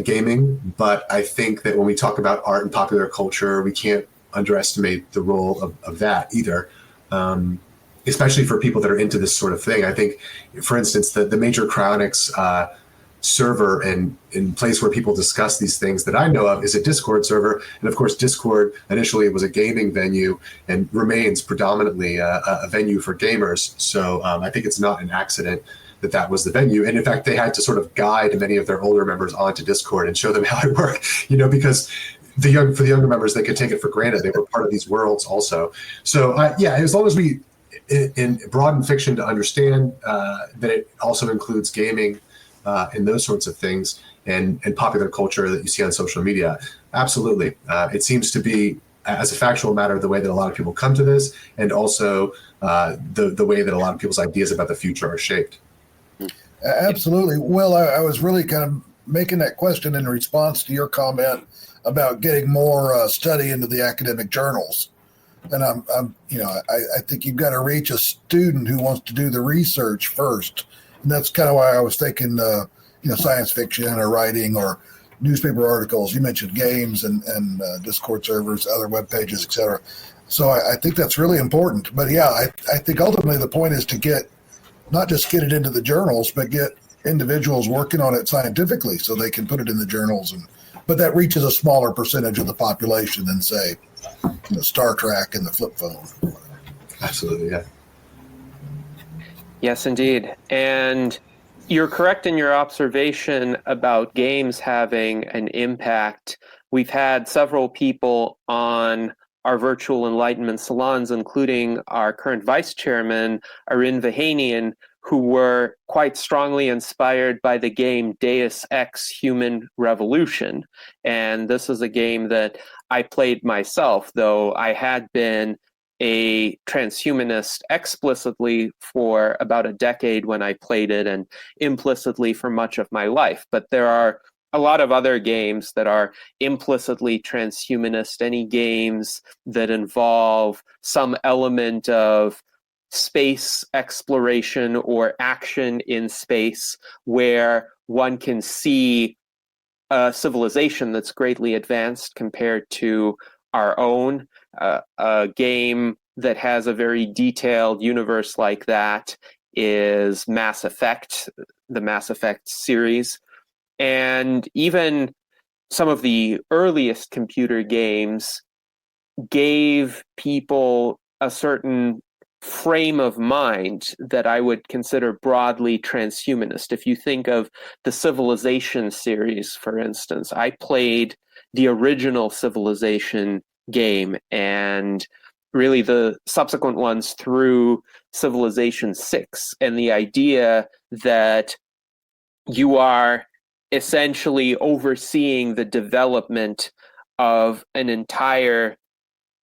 gaming, but I think that when we talk about art and popular culture, we can't underestimate the role of that either, especially for people that are into this sort of thing. I think, for instance, the major cryonics server and place where people discuss these things that I know of is a Discord server. And of course, Discord initially was a gaming venue and remains predominantly a venue for gamers. So I think it's not an accident that was the venue. And in fact, they had to sort of guide many of their older members onto Discord and show them how it worked, because for the younger members, they could take it for granted. They were part of these worlds also. So as long as we broaden fiction to understand that it also includes gaming and those sorts of things and popular culture that you see on social media, absolutely. It seems to be, as a factual matter, the way that a lot of people come to this, and also the way that a lot of people's ideas about the future are shaped. Absolutely. Well, I was really kind of making that question in response to your comment about getting more study into the academic journals. And I think you've got to reach a student who wants to do the research first. And that's kind of why I was thinking, science fiction or writing or newspaper articles. You mentioned games and Discord servers, other web pages, et cetera. So I think that's really important. But I think ultimately the point is to not just get it into the journals, but get individuals working on it scientifically so they can put it in the journals. But that reaches a smaller percentage of the population than, say, Star Trek and the flip phone. Absolutely, yeah. Yes, indeed. And you're correct in your observation about games having an impact. We've had several people on our virtual enlightenment salons, including our current vice chairman, Arin Vahanian, who were quite strongly inspired by the game Deus Ex Human Revolution. And this is a game that I played myself, though I had been a transhumanist explicitly for about a decade when I played it, and implicitly for much of my life. But there are a lot of other games that are implicitly transhumanist, any games that involve some element of space exploration or action in space, where one can see a civilization that's greatly advanced compared to our own. A game that has a very detailed universe like that is Mass Effect, the Mass Effect series. And even some of the earliest computer games gave people a certain frame of mind that I would consider broadly transhumanist. If you think of the Civilization series, for instance, I played the original Civilization game and really the subsequent ones through Civilization 6. And the idea that you are essentially overseeing the development of an entire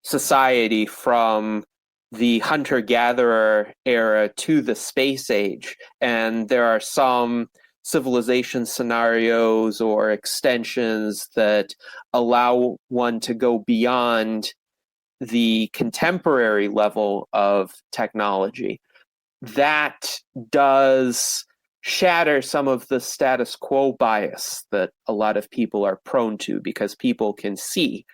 society from the hunter-gatherer era to the space age. And there are some civilization scenarios or extensions that allow one to go beyond the contemporary level of technology. That does shatter some of the status quo bias that a lot of people are prone to, because people can see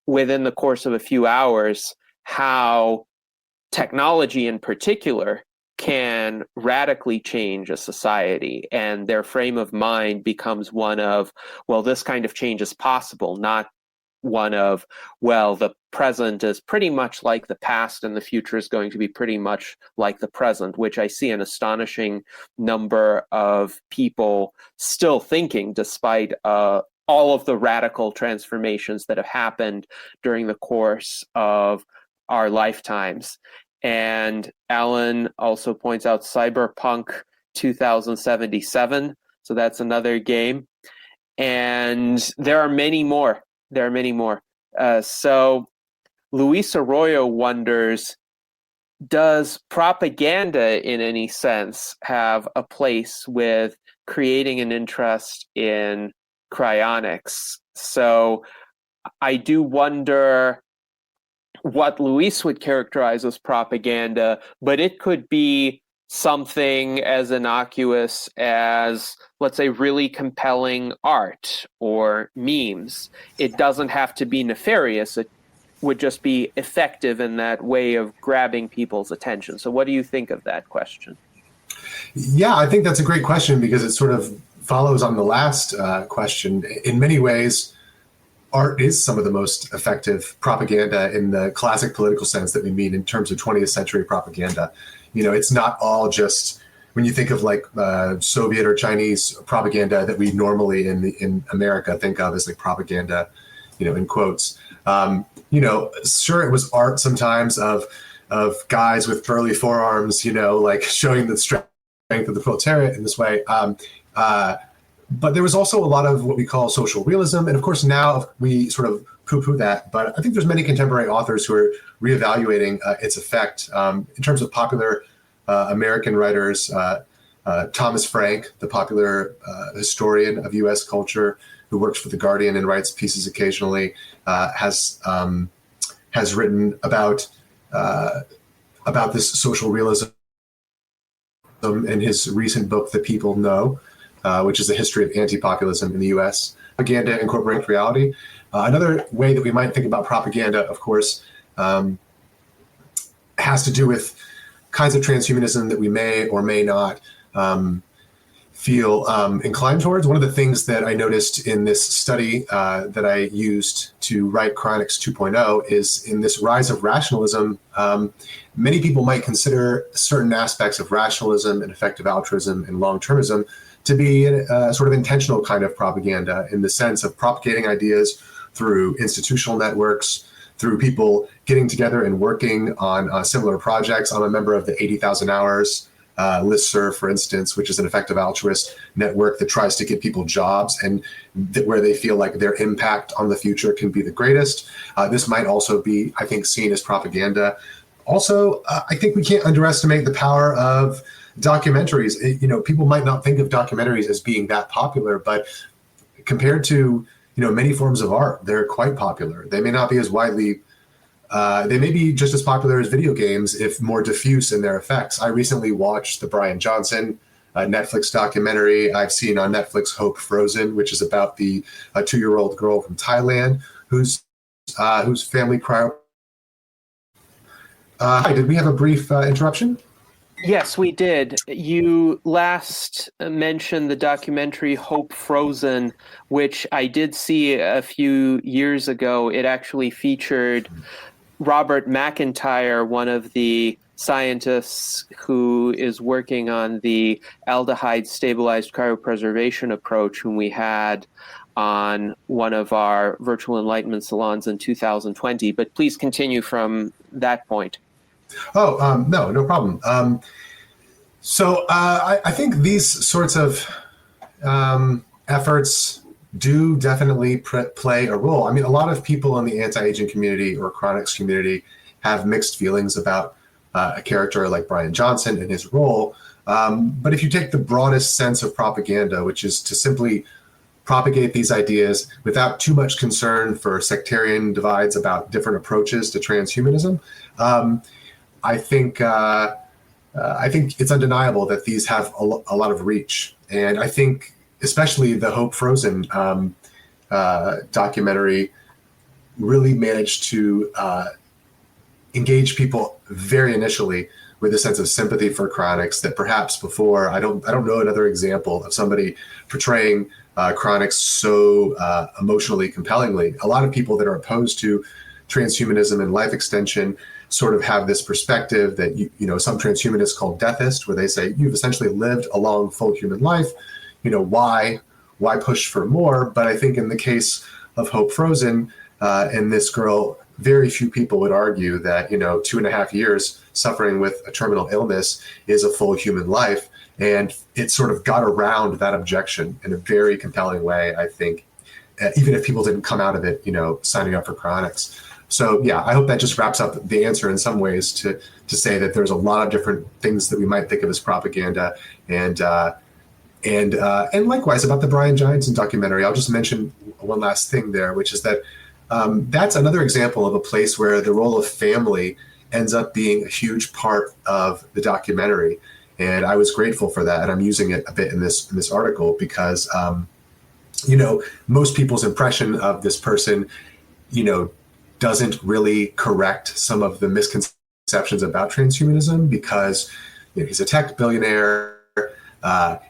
within the course of a few hours how technology in particular can radically change a society, and their frame of mind becomes one of, well, this kind of change is possible, not one of, well, the present is pretty much like the past and the future is going to be pretty much like the present, which I see an astonishing number of people still thinking, despite all of the radical transformations that have happened during the course of our lifetimes. And Alan also points out Cyberpunk 2077. So that's another game. And there are many more. So Luis Arroyo wonders, does propaganda in any sense have a place with creating an interest in cryonics? So I do wonder what Luis would characterize as propaganda, but it could be something as innocuous as, let's say, really compelling art or memes. It doesn't have to be nefarious. It would just be effective in that way of grabbing people's attention. So what do you think of that question? Yeah, I think that's a great question, because it sort of follows on the last question. In many ways, art is some of the most effective propaganda in the classic political sense that we mean in terms of 20th century propaganda. You know, it's not all just, when you think of like Soviet or Chinese propaganda that we normally in America think of as like propaganda, you know, in quotes. You know, sure, it was art sometimes of guys with burly forearms, you know, like showing the strength of the proletariat in this way. But there was also a lot of what we call social realism. And of course, now we sort of poo-poo that. But I think there's many contemporary authors who are reevaluating its effect. In terms of popular American writers, Thomas Frank, the popular historian of U.S. culture, who works for The Guardian and writes pieces occasionally, has written about this social realism in his recent book, The People Know, which is a history of anti-populism in the U.S. Propaganda incorporates reality. Another way that we might think about propaganda, of course, has to do with kinds of transhumanism that we may or may not feel inclined towards. One of the things that I noticed in this study that I used to write Cryonics 2.0 is in this rise of rationalism, many people might consider certain aspects of rationalism and effective altruism and long-termism to be a sort of intentional kind of propaganda, in the sense of propagating ideas through institutional networks, through people getting together and working on similar projects. I'm a member of the 80,000 Hours listserv, for instance, which is an effective altruist network that tries to get people jobs and where they feel like their impact on the future can be the greatest. This might also be, I think, seen as propaganda. Also, I think we can't underestimate the power of documentaries. People might not think of documentaries as being that popular, but compared to many forms of art, they're quite popular. They may not be as widely, they may be just as popular as video games if more diffuse in their effects. I recently watched the Brian Johnson Netflix documentary. I've seen on Netflix Hope Frozen, which is about the 2-year-old girl from Thailand whose family cryo. Hi, did we have a brief interruption? Yes, we did. You last mentioned the documentary Hope Frozen, which I did see a few years ago. It actually featured Robert McIntyre, one of the scientists who is working on the aldehyde stabilized cryopreservation approach, whom we had on one of our virtual enlightenment salons in 2020. But please continue from that point. Oh, no problem. So I think these sorts of efforts do definitely play a role. I mean, a lot of people in the anti-aging community or cryonics community have mixed feelings about a character like Brian Johnson and his role. But if you take the broadest sense of propaganda, which is to simply propagate these ideas without too much concern for sectarian divides about different approaches to transhumanism, I think it's undeniable that these have a lot of reach. And I think especially the Hope Frozen documentary really managed to engage people very initially with a sense of sympathy for cryonics that perhaps before, I don't know another example of somebody portraying cryonics so emotionally compellingly. A lot of people that are opposed to transhumanism and life extension sort of have this perspective that, some transhumanists call deathist, where they say, you've essentially lived a long, full human life. Why push for more? But I think in the case of Hope Frozen and this girl, very few people would argue that, 2.5 years suffering with a terminal illness is a full human life. And it sort of got around that objection in a very compelling way, I think, even if people didn't come out of it, signing up for cryonics. So yeah, I hope that just wraps up the answer in some ways to say that there's a lot of different things that we might think of as propaganda, and likewise about the Brian Johnson documentary. I'll just mention one last thing there, which is that that's another example of a place where the role of family ends up being a huge part of the documentary, and I was grateful for that, and I'm using it a bit in this article because most people's impression of this person, doesn't really correct some of the misconceptions about transhumanism because he's a tech billionaire.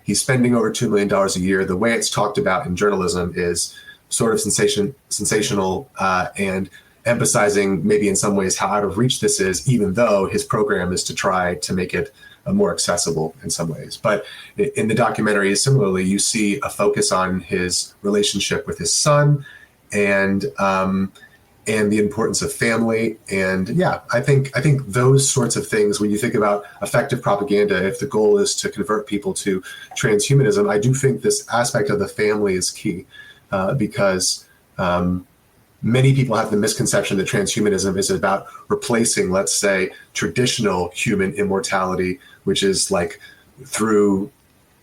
He's spending over $2 million a year. The way it's talked about in journalism is sort of sensational and emphasizing maybe in some ways how out of reach this is, even though his program is to try to make it more accessible in some ways. But in the documentary, similarly, you see a focus on his relationship with his son and the importance of family. And yeah, I think those sorts of things, when you think about effective propaganda, if the goal is to convert people to transhumanism, I do think this aspect of the family is key because many people have the misconception that transhumanism is about replacing, let's say, traditional human immortality, which is like through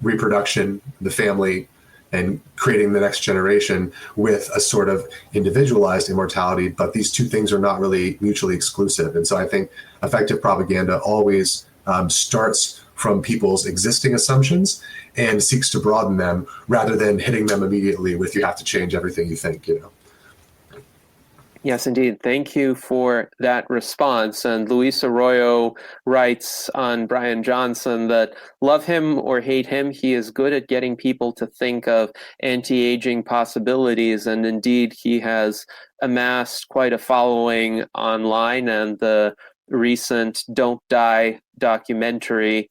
reproduction, the family, and creating the next generation with a sort of individualized immortality. But these two things are not really mutually exclusive. And so I think effective propaganda always starts from people's existing assumptions and seeks to broaden them rather than hitting them immediately with, you have to change everything you think, Yes, indeed. Thank you for that response. And Luis Arroyo writes on Brian Johnson that love him or hate him, he is good at getting people to think of anti-aging possibilities. And indeed, he has amassed quite a following online, and the recent Don't Die documentary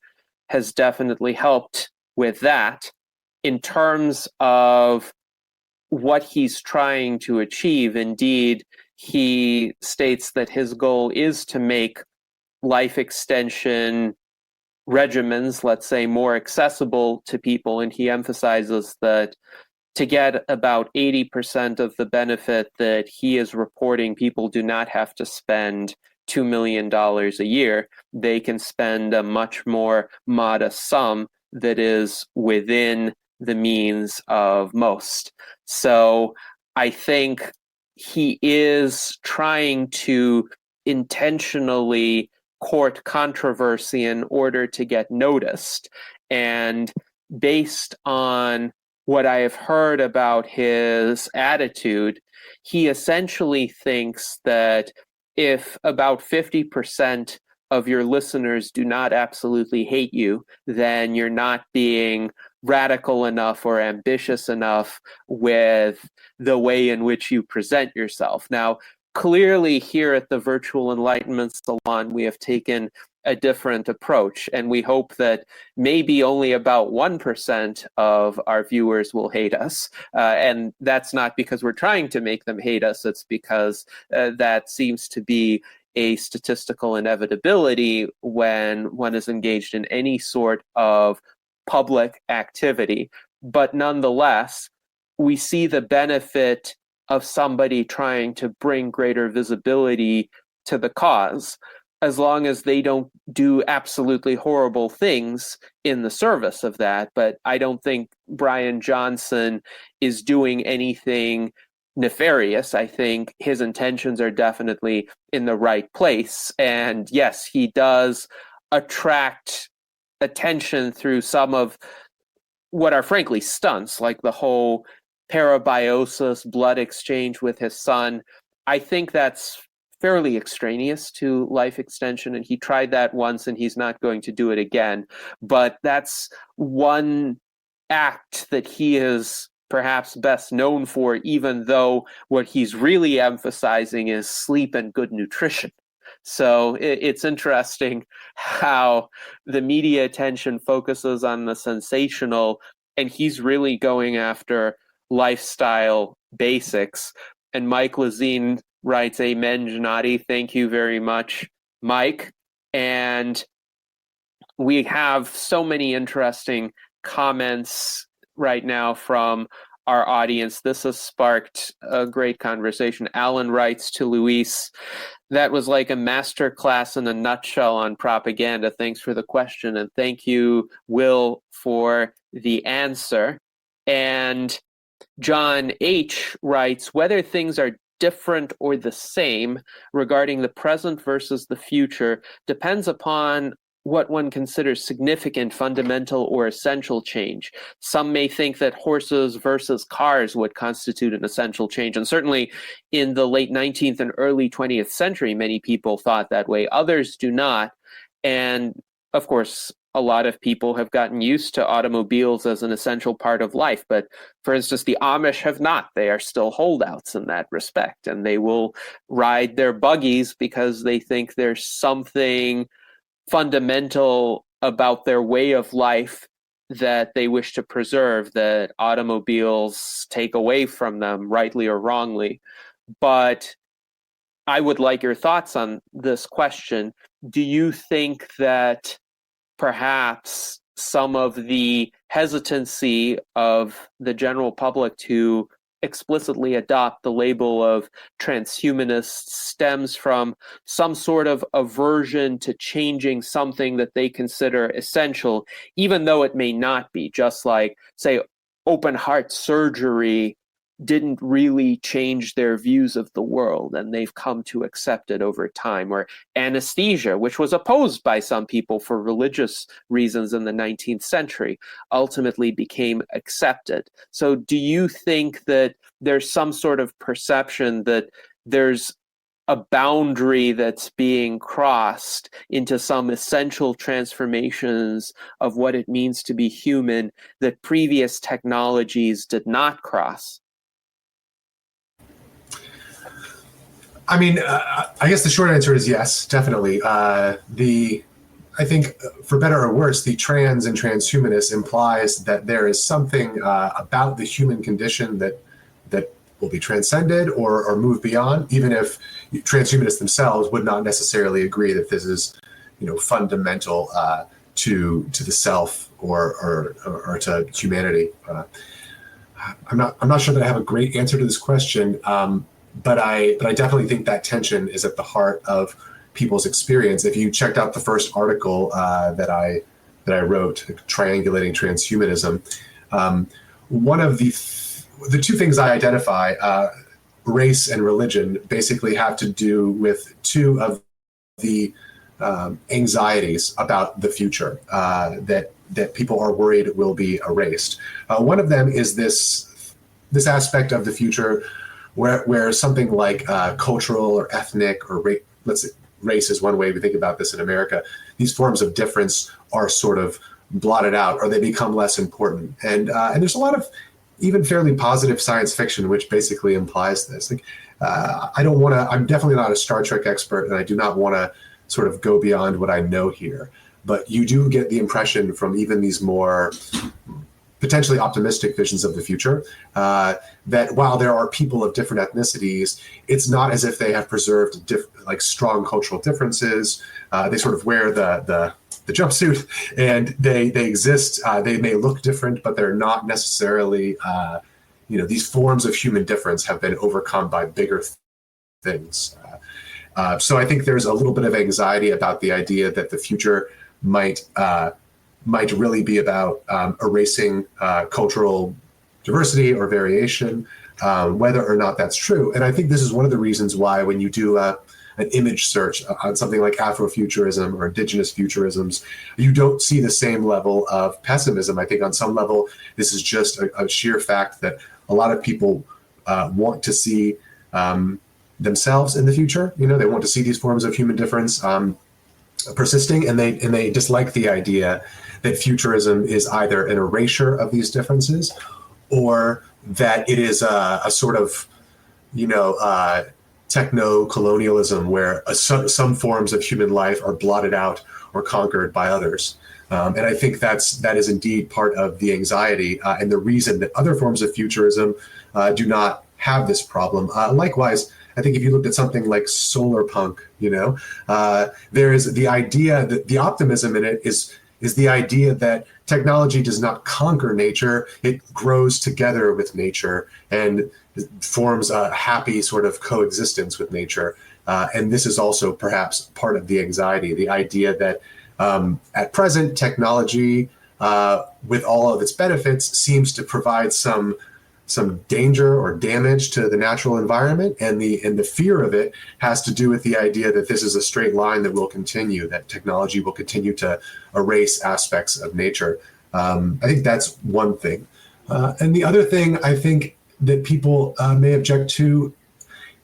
has definitely helped with that. In terms of what he's trying to achieve. Indeed, he states that his goal is to make life extension regimens, let's say, more accessible to people. And he emphasizes that to get about 80% of the benefit that he is reporting, people do not have to spend $2 million a year. They can spend a much more modest sum that is within the means of most. So I think he is trying to intentionally court controversy in order to get noticed. And based on what I have heard about his attitude, he essentially thinks that if about 50% of your listeners do not absolutely hate you, then you're not being radical enough or ambitious enough with the way in which you present yourself. Now, clearly here at the Virtual Enlightenment Salon, we have taken a different approach, and we hope that maybe only about 1% of our viewers will hate us. And that's not because we're trying to make them hate us, it's because that seems to be a statistical inevitability when one is engaged in any sort of public activity. But nonetheless, we see the benefit of somebody trying to bring greater visibility to the cause, as long as they don't do absolutely horrible things in the service of that. But I don't think Brian Johnson is doing anything nefarious. I think his intentions are definitely in the right place. And yes, he does attract attention through some of what are frankly stunts, like the whole parabiosis blood exchange with his son. I think that's fairly extraneous to life extension, and he tried that once and he's not going to do it again. But that's one act that he is perhaps best known for, even though what he's really emphasizing is sleep and good nutrition. So it's interesting how the media attention focuses on the sensational, and he's really going after lifestyle basics. And Mike Lazine writes, "Amen, Gennady." Thank you very much, Mike. And we have so many interesting comments right now from our audience. This has sparked a great conversation. Alan writes to Luis, "That was like a master class in a nutshell on propaganda. Thanks for the question." And thank you, Will, for the answer. And John H. writes, "Whether things are different or the same regarding the present versus the future depends upon what one considers significant, fundamental, or essential change. Some may think that horses versus cars would constitute an essential change, and certainly in the late 19th and early 20th century, many people thought that way. Others do not, and of course, a lot of people have gotten used to automobiles as an essential part of life. But for instance, the Amish have not. They are still holdouts in that respect, and they will ride their buggies because they think there's something fundamental about their way of life that they wish to preserve, that automobiles take away from them, rightly or wrongly. But I would like your thoughts on this question. Do you think that perhaps some of the hesitancy of the general public to explicitly adopt the label of transhumanists stems from some sort of aversion to changing something that they consider essential, even though it may not be? Just like, say, open heart surgery didn't really change their views of the world, and they've come to accept it over time. Or anesthesia, which was opposed by some people for religious reasons in the 19th century, ultimately became accepted. So do you think that there's some sort of perception that there's a boundary that's being crossed into some essential transformations of what it means to be human that previous technologies did not cross? I mean, I guess the short answer is yes, definitely. I think, for better or worse, the trans and transhumanist implies that there is something about the human condition that that will be transcended or moved beyond, even if transhumanists themselves would not necessarily agree that this is, fundamental to the self or to humanity. I'm not sure that I have a great answer to this question, but I definitely think that tension is at the heart of people's experience. If you checked out the first article that I wrote, Triangulating Transhumanism, one of the two things I identify, race and religion, basically have to do with two of the anxieties about the future that people are worried will be erased. One of them is this aspect of the future where something like cultural or ethnic or race is one way we think about this in America. These forms of difference are sort of blotted out, or they become less important. And there's a lot of even fairly positive science fiction which basically implies this. I'm definitely not a Star Trek expert, and I do not want to sort of go beyond what I know here. But you do get the impression from even these more potentially optimistic visions of the future that while there are people of different ethnicities, it's not as if they have preserved strong cultural differences. They sort of wear the jumpsuit and they exist. They may look different, but they're not necessarily, these forms of human difference have been overcome by bigger things. So I think there's a little bit of anxiety about the idea that the future might really be about erasing cultural diversity or variation, whether or not that's true. And I think this is one of the reasons why when you do an image search on something like Afrofuturism or indigenous futurisms, you don't see the same level of pessimism. I think on some level, this is just a sheer fact that a lot of people want to see themselves in the future. They want to see these forms of human difference persisting, and they dislike the idea that futurism is either an erasure of these differences or that it is a sort of, techno-colonialism where some forms of human life are blotted out or conquered by others. And I think that is indeed part of the anxiety and the reason that other forms of futurism do not have this problem. Likewise, I think if you looked at something like solar punk, there is the idea that the optimism in it is the idea that technology does not conquer nature, it grows together with nature and forms a happy sort of coexistence with nature. And this is also perhaps part of the anxiety, the idea that at present technology, with all of its benefits, seems to provide some danger or damage to the natural environment, and the fear of it has to do with the idea that this is a straight line that will continue, that technology will continue to erase aspects of nature. I think that's one thing. And the other thing I think that people may object to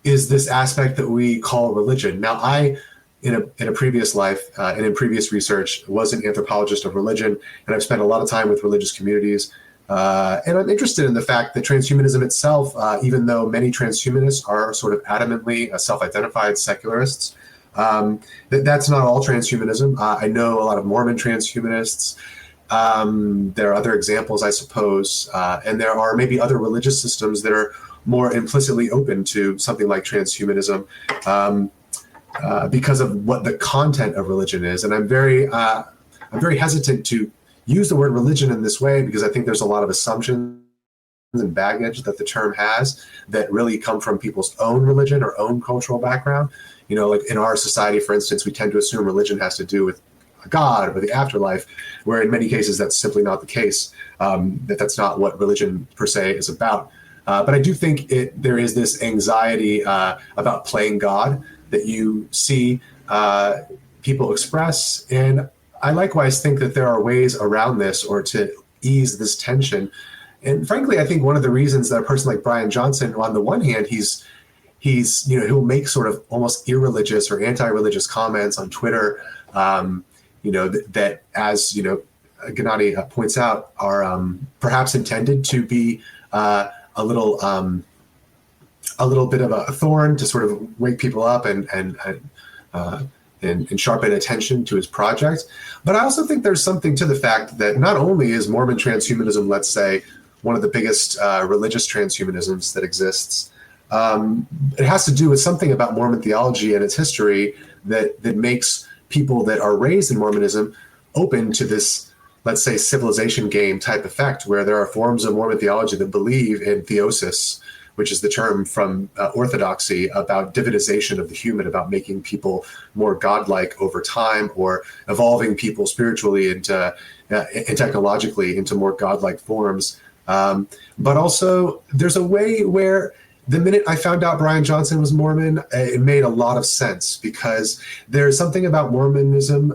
is this aspect that we call religion. Now, I, in a previous life and in previous research, was an anthropologist of religion, and I've spent a lot of time with religious communities. And I'm interested in the fact that transhumanism itself, even though many transhumanists are sort of adamantly self-identified secularists, that's not all transhumanism. I know a lot of Mormon transhumanists. There are other examples, I suppose, and there are maybe other religious systems that are more implicitly open to something like transhumanism because of what the content of religion is. And I'm very hesitant to use the word religion in this way because I think there's a lot of assumptions and baggage that the term has that really come from people's own religion or own cultural background. Like in our society, for instance, we tend to assume religion has to do with God or the afterlife, where in many cases that's simply not the case, that's not what religion per se is about. But I do think there is this anxiety about playing God that you see people express, and I likewise think that there are ways around this or to ease this tension. And frankly, I think one of the reasons that a person like Brian Johnson, on the one hand, he'll make sort of almost irreligious or anti-religious comments on Twitter, that as Gennady points out, are perhaps intended to be a little bit of a thorn to sort of wake people up and sharpen attention to his project. But I also think there's something to the fact that not only is Mormon transhumanism, let's say, one of the biggest religious transhumanisms that exists. It has to do with something about Mormon theology and its history that makes people that are raised in Mormonism open to this, let's say, civilization game type effect, where there are forms of Mormon theology that believe in theosis, which is the term from orthodoxy about divinization of the human, about making people more godlike over time, or evolving people spiritually and technologically into more godlike forms. But also there's a way where the minute I found out Brian Johnson was Mormon, it made a lot of sense, because there's something about Mormonism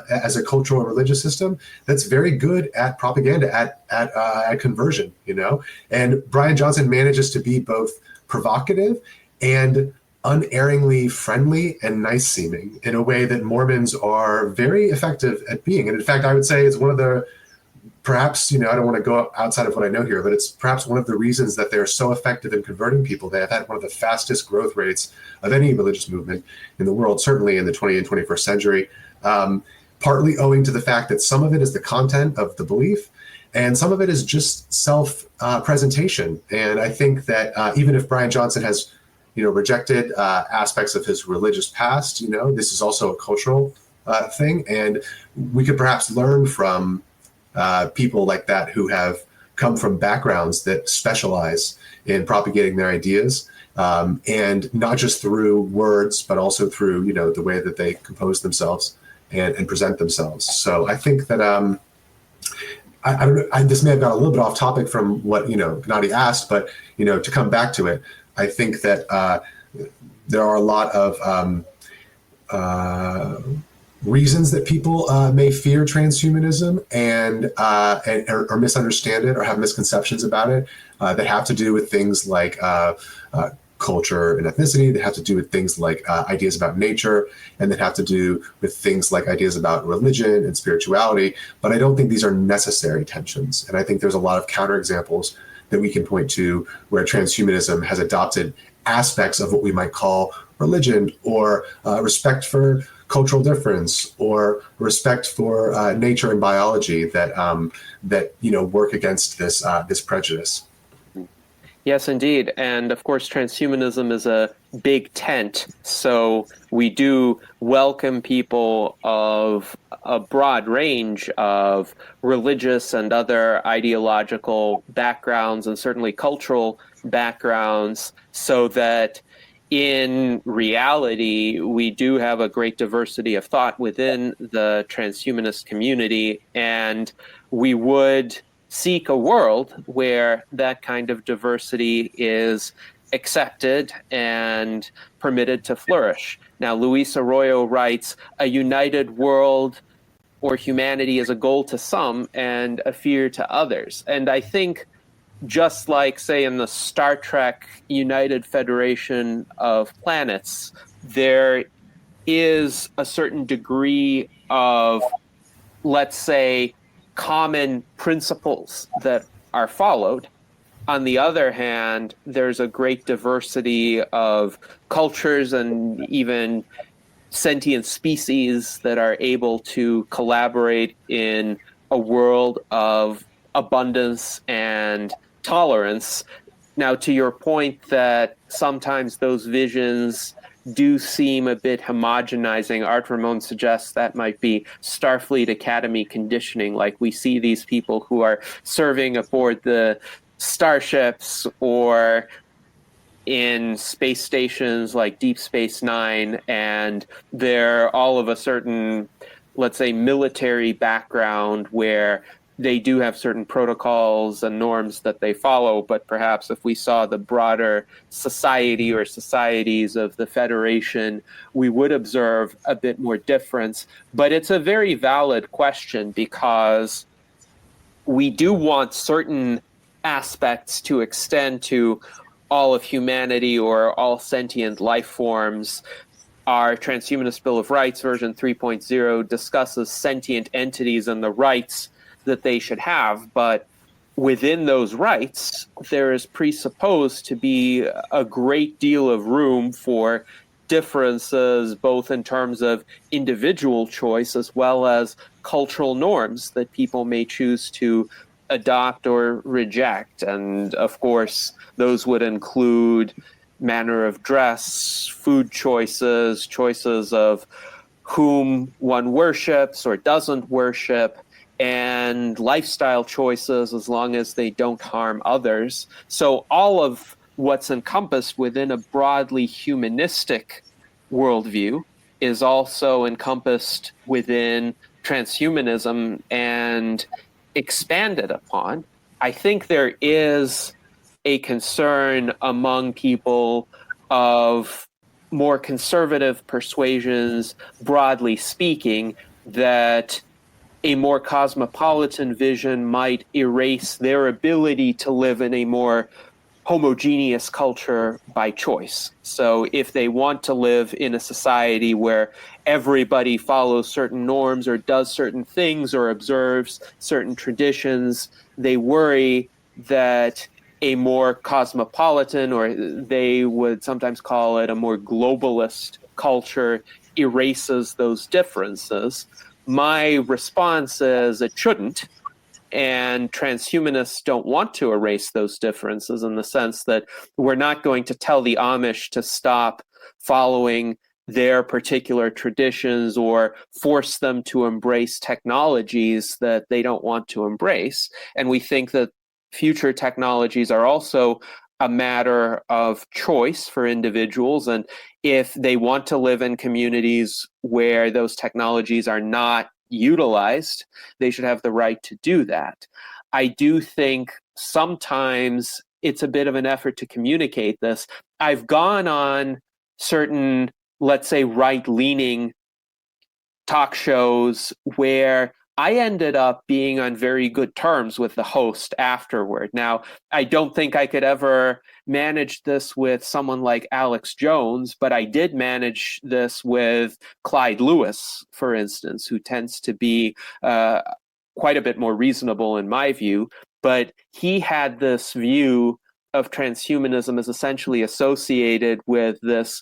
as a cultural and religious system that's very good at propaganda, at conversion, you know? And Brian Johnson manages to be both provocative and unerringly friendly and nice seeming in a way that Mormons are very effective at being. And in fact, I would say it's one of the, perhaps, you know, I don't want to go outside of what I know here, but it's perhaps one of the reasons that they're so effective in converting people. They have had one of the fastest growth rates of any religious movement in the world, certainly in the 20th and 21st century, partly owing to the fact that some of it is the content of the belief, and some of it is just self-presentation. And I think that even if Brian Johnson has, you know, rejected aspects of his religious past, you know, this is also a cultural thing, and we could perhaps learn from people like that who have come from backgrounds that specialize in propagating their ideas, and not just through words, but also through, you know, the way that they compose themselves and present themselves. So I think that I don't know, this may have got a little bit off topic from what, you know, Gennady asked, but, you know, to come back to it, I think that there are a lot of reasons that people may fear transhumanism and or misunderstand it or have misconceptions about it that have to do with things like culture and ethnicity, that have to do with things like ideas about nature, and that have to do with things like ideas about religion and spirituality. But I don't think these are necessary tensions. And I think there's a lot of counterexamples that we can point to where transhumanism has adopted aspects of what we might call religion, or respect for cultural difference, or respect for nature and biology that that, you know, work against this this prejudice. Yes, indeed. And of course, transhumanism is a big tent. So we do welcome people of a broad range of religious and other ideological backgrounds, and certainly cultural backgrounds, so that in reality, we do have a great diversity of thought within the transhumanist community, and we would seek a world where that kind of diversity is accepted and permitted to flourish. Now, Luis Arroyo writes, "A united world or humanity is a goal to some and a fear to others." And I think, just like, say, in the Star Trek United Federation of Planets, there is a certain degree of, let's say, common principles that are followed. On the other hand, there's a great diversity of cultures and even sentient species that are able to collaborate in a world of abundance and tolerance. Now, to your point that sometimes those visions do seem a bit homogenizing, Art Ramon suggests that might be Starfleet Academy conditioning, like we see these people who are serving aboard the starships or in space stations like Deep Space Nine, and they're all of a certain, let's say, military background where they do have certain protocols and norms that they follow, but perhaps if we saw the broader society or societies of the Federation, we would observe a bit more difference. But it's a very valid question, because we do want certain aspects to extend to all of humanity or all sentient life forms. Our Transhumanist Bill of Rights, version 3.0, discusses sentient entities and the rights that they should have, but within those rights, there is presupposed to be a great deal of room for differences, both in terms of individual choice as well as cultural norms that people may choose to adopt or reject. And of course, those would include manner of dress, food choices, choices of whom one worships or doesn't worship, and lifestyle choices as long as they don't harm others. So all of what's encompassed within a broadly humanistic worldview is also encompassed within transhumanism and expanded upon. I think there is a concern among people of more conservative persuasions, broadly speaking, that a more cosmopolitan vision might erase their ability to live in a more homogeneous culture by choice. So if they want to live in a society where everybody follows certain norms or does certain things or observes certain traditions, they worry that a more cosmopolitan, or they would sometimes call it a more globalist culture, erases those differences. My response is it shouldn't. And transhumanists don't want to erase those differences, in the sense that we're not going to tell the Amish to stop following their particular traditions or force them to embrace technologies that they don't want to embrace. And we think that future technologies are also a matter of choice for individuals. And if they want to live in communities where those technologies are not utilized, they should have the right to do that. I do think sometimes it's a bit of an effort to communicate this. I've gone on certain, let's say, right-leaning talk shows where I ended up being on very good terms with the host afterward. Now, I don't think I could ever manage this with someone like Alex Jones, but I did manage this with Clyde Lewis, for instance, who tends to be quite a bit more reasonable in my view. But he had this view of transhumanism as essentially associated with this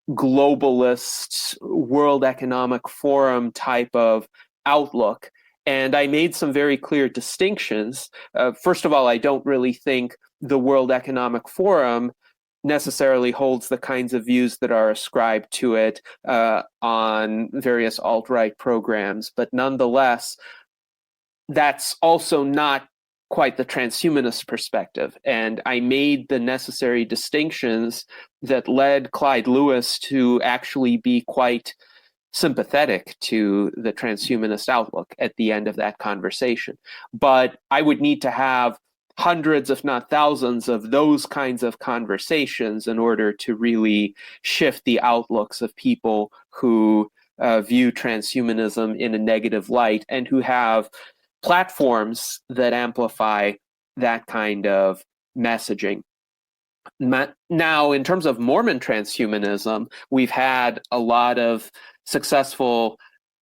globalist World Economic Forum type of outlook. And I made some very clear distinctions. First of all, I don't really think the World Economic Forum necessarily holds the kinds of views that are ascribed to it on various alt-right programs. But nonetheless, that's also not quite the transhumanist perspective. And I made the necessary distinctions that led Clyde Lewis to actually be quite sympathetic to the transhumanist outlook at the end of that conversation. But I would need to have hundreds, if not thousands, of those kinds of conversations in order to really shift the outlooks of people who view transhumanism in a negative light and who have platforms that amplify that kind of messaging. Now, in terms of Mormon transhumanism, we've had a lot of successful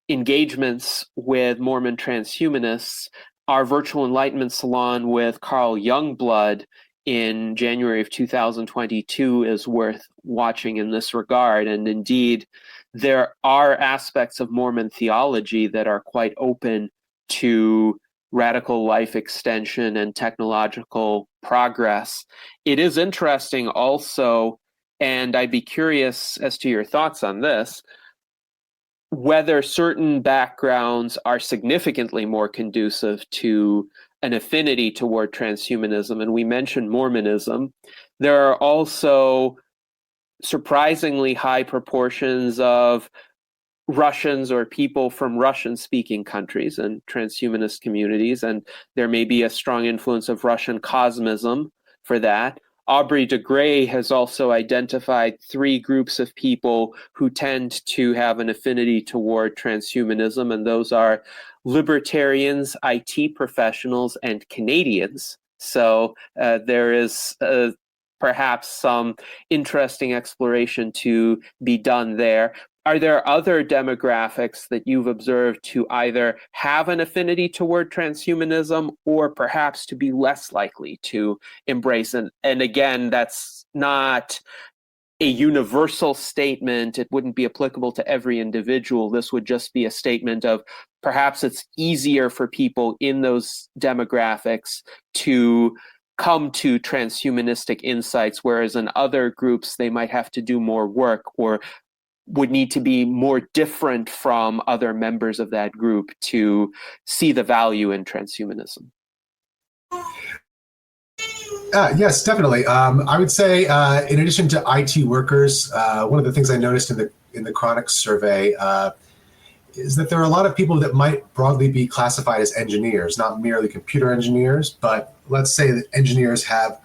engagements with Mormon transhumanists. Our virtual enlightenment salon with Carl Youngblood in January of 2022 is worth watching in this regard. And indeed, there are aspects of Mormon theology that are quite open to radical life extension and technological progress. It is interesting also, and I'd be curious as to your thoughts on this, whether certain backgrounds are significantly more conducive to an affinity toward transhumanism. And we mentioned Mormonism. There are also surprisingly high proportions of Russians or people from Russian-speaking countries and transhumanist communities, and there may be a strong influence of Russian cosmism for that. Aubrey de Grey has also identified 3 groups of people who tend to have an affinity toward transhumanism, and those are libertarians, IT professionals, and Canadians. So there is perhaps some interesting exploration to be done there. Are there other demographics that you've observed to either have an affinity toward transhumanism or perhaps to be less likely to embrace? And again, that's not a universal statement. It wouldn't be applicable to every individual. This would just be a statement of perhaps it's easier for people in those demographics to come to transhumanistic insights, whereas in other groups they might have to do more work or would need to be more different from other members of that group to see the value in transhumanism. Yes, definitely. I would say, in addition to IT workers, one of the things I noticed in the cryonics survey is that there are a lot of people that might broadly be classified as engineers, not merely computer engineers, but let's say that engineers have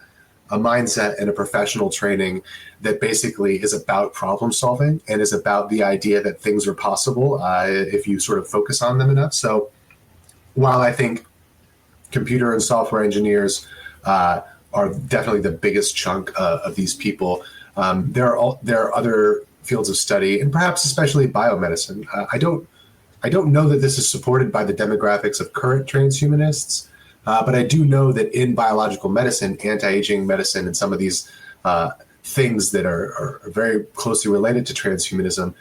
a mindset and a professional training that basically is about problem solving and is about the idea that things are possible if you sort of focus on them enough. So while I think computer and software engineers are definitely the biggest chunk of these people, there are other fields of study, and perhaps especially biomedicine. I don't know that this is supported by the demographics of current transhumanists, but I do know that in biological medicine, anti-aging medicine, and some of these things that are very closely related to transhumanism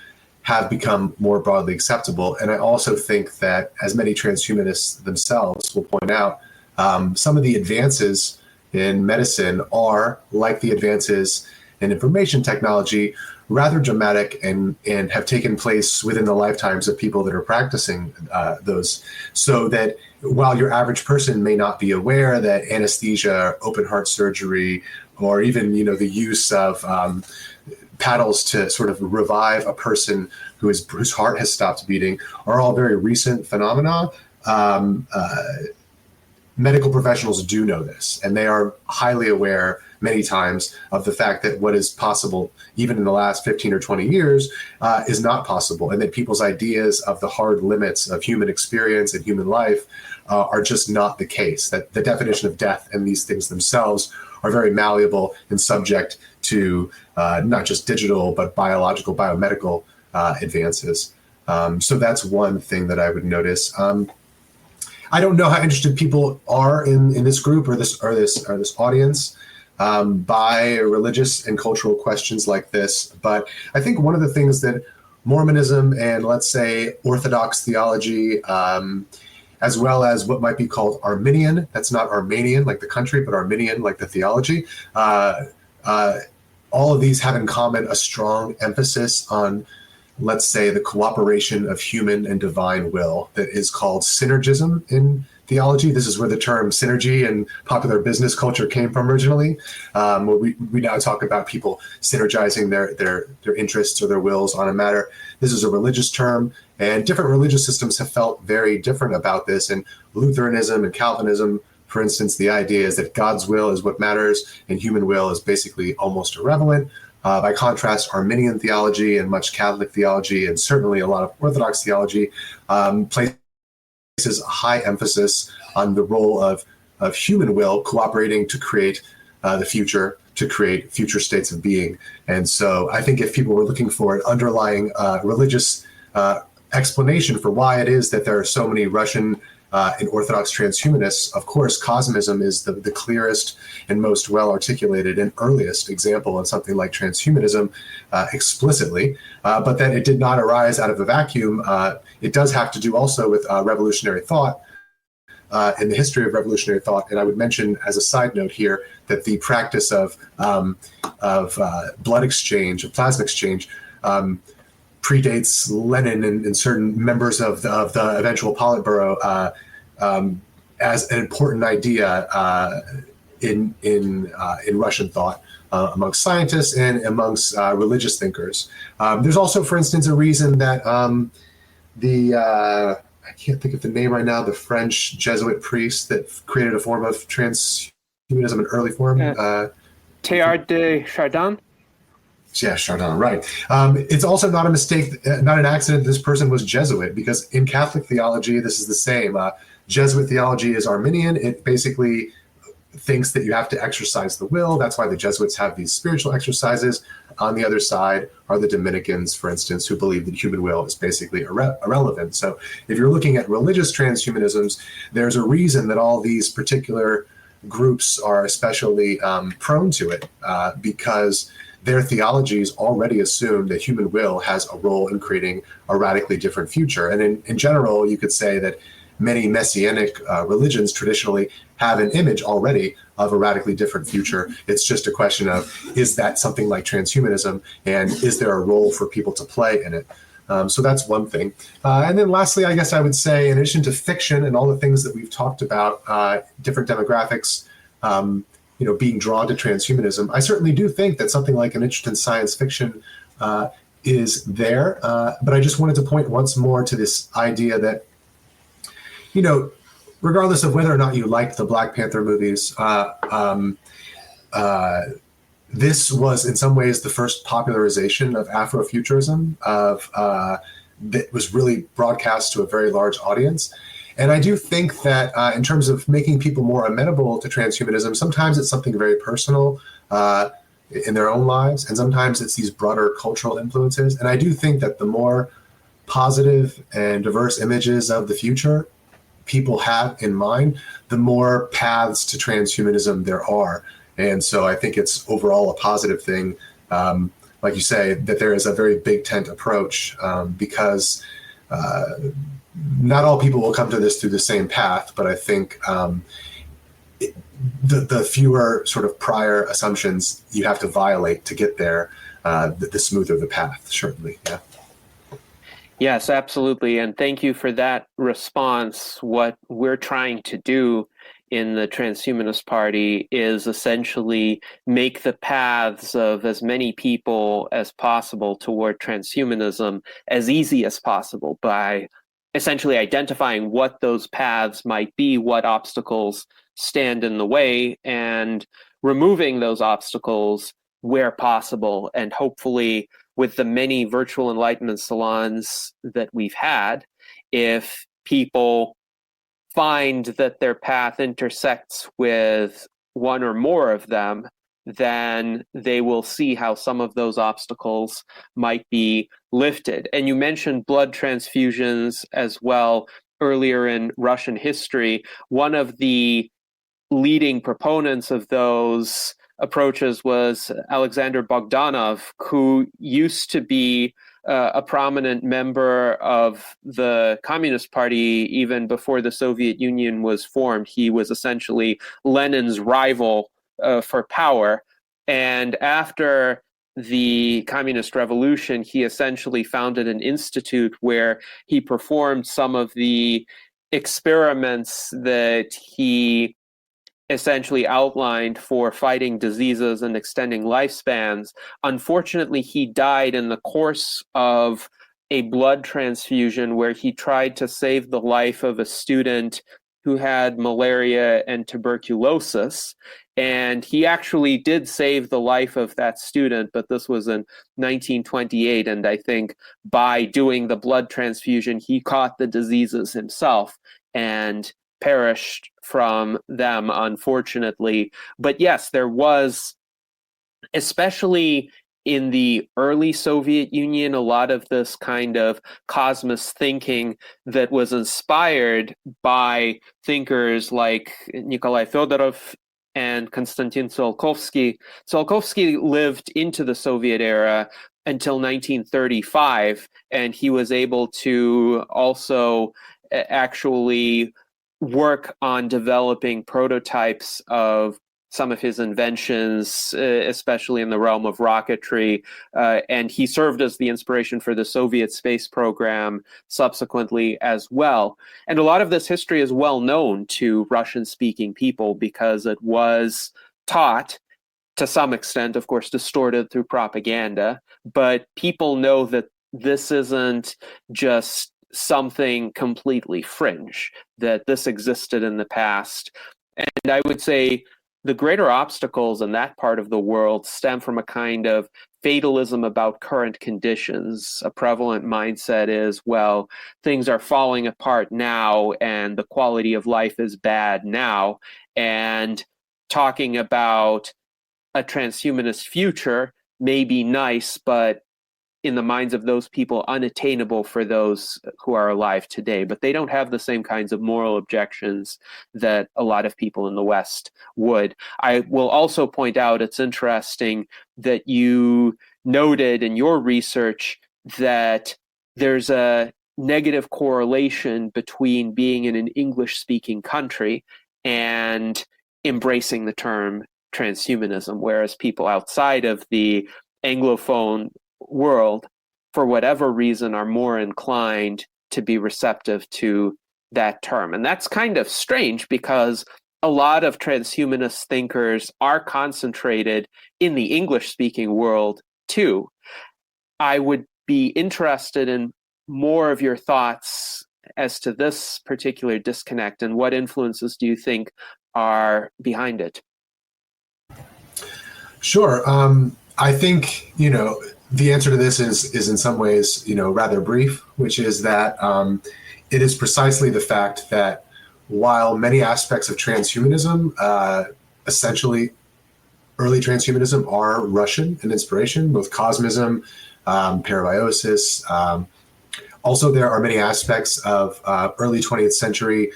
have become more broadly acceptable. And I also think that, as many transhumanists themselves will point out, some of the advances in medicine are, like the advances in information technology, rather dramatic and have taken place within the lifetimes of people that are practicing those. So that while your average person may not be aware that anesthesia, open heart surgery, or even the use of paddles to sort of revive a person whose heart has stopped beating are all very recent phenomena, medical professionals do know this, and they are highly aware many times of the fact that what is possible, even in the last 15 or 20 years, is not possible, and that people's ideas of the hard limits of human experience and human life are just not the case, that the definition of death and these things themselves are very malleable and subject to not just digital, but biological, biomedical advances. So that's one thing that I would notice. I don't know how interested people are in this group or this audience by religious and cultural questions like this. But I think one of the things that Mormonism and, let's say, Orthodox theology, as well as what might be called Arminian, that's not Armenian like the country, but Arminian like the theology, all of these have in common a strong emphasis on, let's say, the cooperation of human and divine will that is called synergism in theology. This is where the term synergy and popular business culture came from originally. We now talk about people synergizing their interests or their wills on a matter. This is a religious term, and different religious systems have felt very different about this. And Lutheranism and Calvinism, for instance, the idea is that God's will is what matters and human will is basically almost irrelevant. By contrast, Arminian theology and much Catholic theology, and certainly a lot of Orthodox theology, places a high emphasis on the role of human will cooperating to create the future, to create future states of being. And so I think if people were looking for an underlying religious explanation for why it is that there are so many Russian and Orthodox transhumanists, of course, cosmism is the clearest and most well-articulated and earliest example of something like transhumanism explicitly, but that it did not arise out of a vacuum. It does have to do also with revolutionary thought, in the history of revolutionary thought. And I would mention as a side note here that the practice of blood exchange, of plasma exchange, predates Lenin and certain members of the eventual Politburo as an important idea in Russian thought amongst scientists and amongst religious thinkers. There's also, for instance, a reason that I can't think of the name right now, the French Jesuit priest that created a form of transhumanism, an early form. Teilhard de Chardin? Yeah, Chardin, right. It's also not a mistake, not an accident this person was Jesuit, because in Catholic theology, this is the same. Jesuit theology is Arminian. It basically thinks that you have to exercise the will. That's why the Jesuits have these spiritual exercises. On the other side are the Dominicans, for instance, who believe that human will is basically irrelevant. So if you're looking at religious transhumanisms, there's a reason that all these particular groups are especially prone to it because their theologies already assume that human will has a role in creating a radically different future. And in general, you could say that many messianic religions traditionally have an image already of a radically different future. It's just a question of, is that something like transhumanism, and is there a role for people to play in it? So that's one thing. And then lastly, I guess I would say, in addition to fiction and all the things that we've talked about, different demographics, being drawn to transhumanism, I certainly do think that something like an interest in science fiction is there. But I just wanted to point once more to this idea that, regardless of whether or not you liked the Black Panther movies, this was in some ways the first popularization of Afrofuturism, that was really broadcast to a very large audience. And I do think that in terms of making people more amenable to transhumanism, sometimes it's something very personal in their own lives, and sometimes it's these broader cultural influences. And I do think that the more positive and diverse images of the future people have in mind, the more paths to transhumanism there are. And so I think it's overall a positive thing, like you say, that there is a very big tent approach because not all people will come to this through the same path, but I think the fewer sort of prior assumptions you have to violate to get there, the smoother the path, certainly, yeah. Yes, absolutely. And thank you for that response. What we're trying to do in the Transhumanist Party is essentially make the paths of as many people as possible toward transhumanism as easy as possible by essentially identifying what those paths might be, what obstacles stand in the way, and removing those obstacles where possible. And hopefully, with the many virtual enlightenment salons that we've had, if people find that their path intersects with one or more of them, then they will see how some of those obstacles might be lifted. And you mentioned blood transfusions as well earlier in Russian history. One of the leading proponents of those approaches was Alexander Bogdanov, who used to be a prominent member of the Communist Party even before the Soviet Union was formed. He was essentially Lenin's rival for power. And after the Communist Revolution, he essentially founded an institute where he performed some of the experiments that he essentially outlined for fighting diseases and extending lifespans. Unfortunately, he died in the course of a blood transfusion where he tried to save the life of a student who had malaria and tuberculosis. And he actually did save the life of that student, but this was in 1928. And I think by doing the blood transfusion, he caught the diseases himself and perished from them, unfortunately. But yes, there was, especially in the early Soviet Union, a lot of this kind of cosmos thinking that was inspired by thinkers like Nikolai Fyodorov and Konstantin Tsiolkovsky. Tsiolkovsky lived into the Soviet era until 1935, and he was able to also actually work on developing prototypes of some of his inventions, especially in the realm of rocketry. And he served as the inspiration for the Soviet space program subsequently as well. And a lot of this history is well known to Russian-speaking people because it was taught to some extent, of course, distorted through propaganda. But people know that this isn't just something completely fringe, that this existed in the past. And I would say the greater obstacles in that part of the world stem from a kind of fatalism about current conditions. A prevalent mindset is, well, things are falling apart now and the quality of life is bad now. And talking about a transhumanist future may be nice, but in the minds of those people, unattainable for those who are alive today. But they don't have the same kinds of moral objections that a lot of people in the West would. I will also point out, it's interesting that you noted in your research that there's a negative correlation between being in an English-speaking country and embracing the term transhumanism, whereas people outside of the Anglophone world, for whatever reason, are more inclined to be receptive to that term. And that's kind of strange because a lot of transhumanist thinkers are concentrated in the English-speaking world too. I would be interested in more of your thoughts as to this particular disconnect, and what influences do you think are behind it? Sure. I think, the answer to this is in some ways, rather brief, which is that it is precisely the fact that while many aspects of transhumanism, essentially early transhumanism, are Russian in inspiration, both cosmism, parabiosis. Also, there are many aspects of early 20th century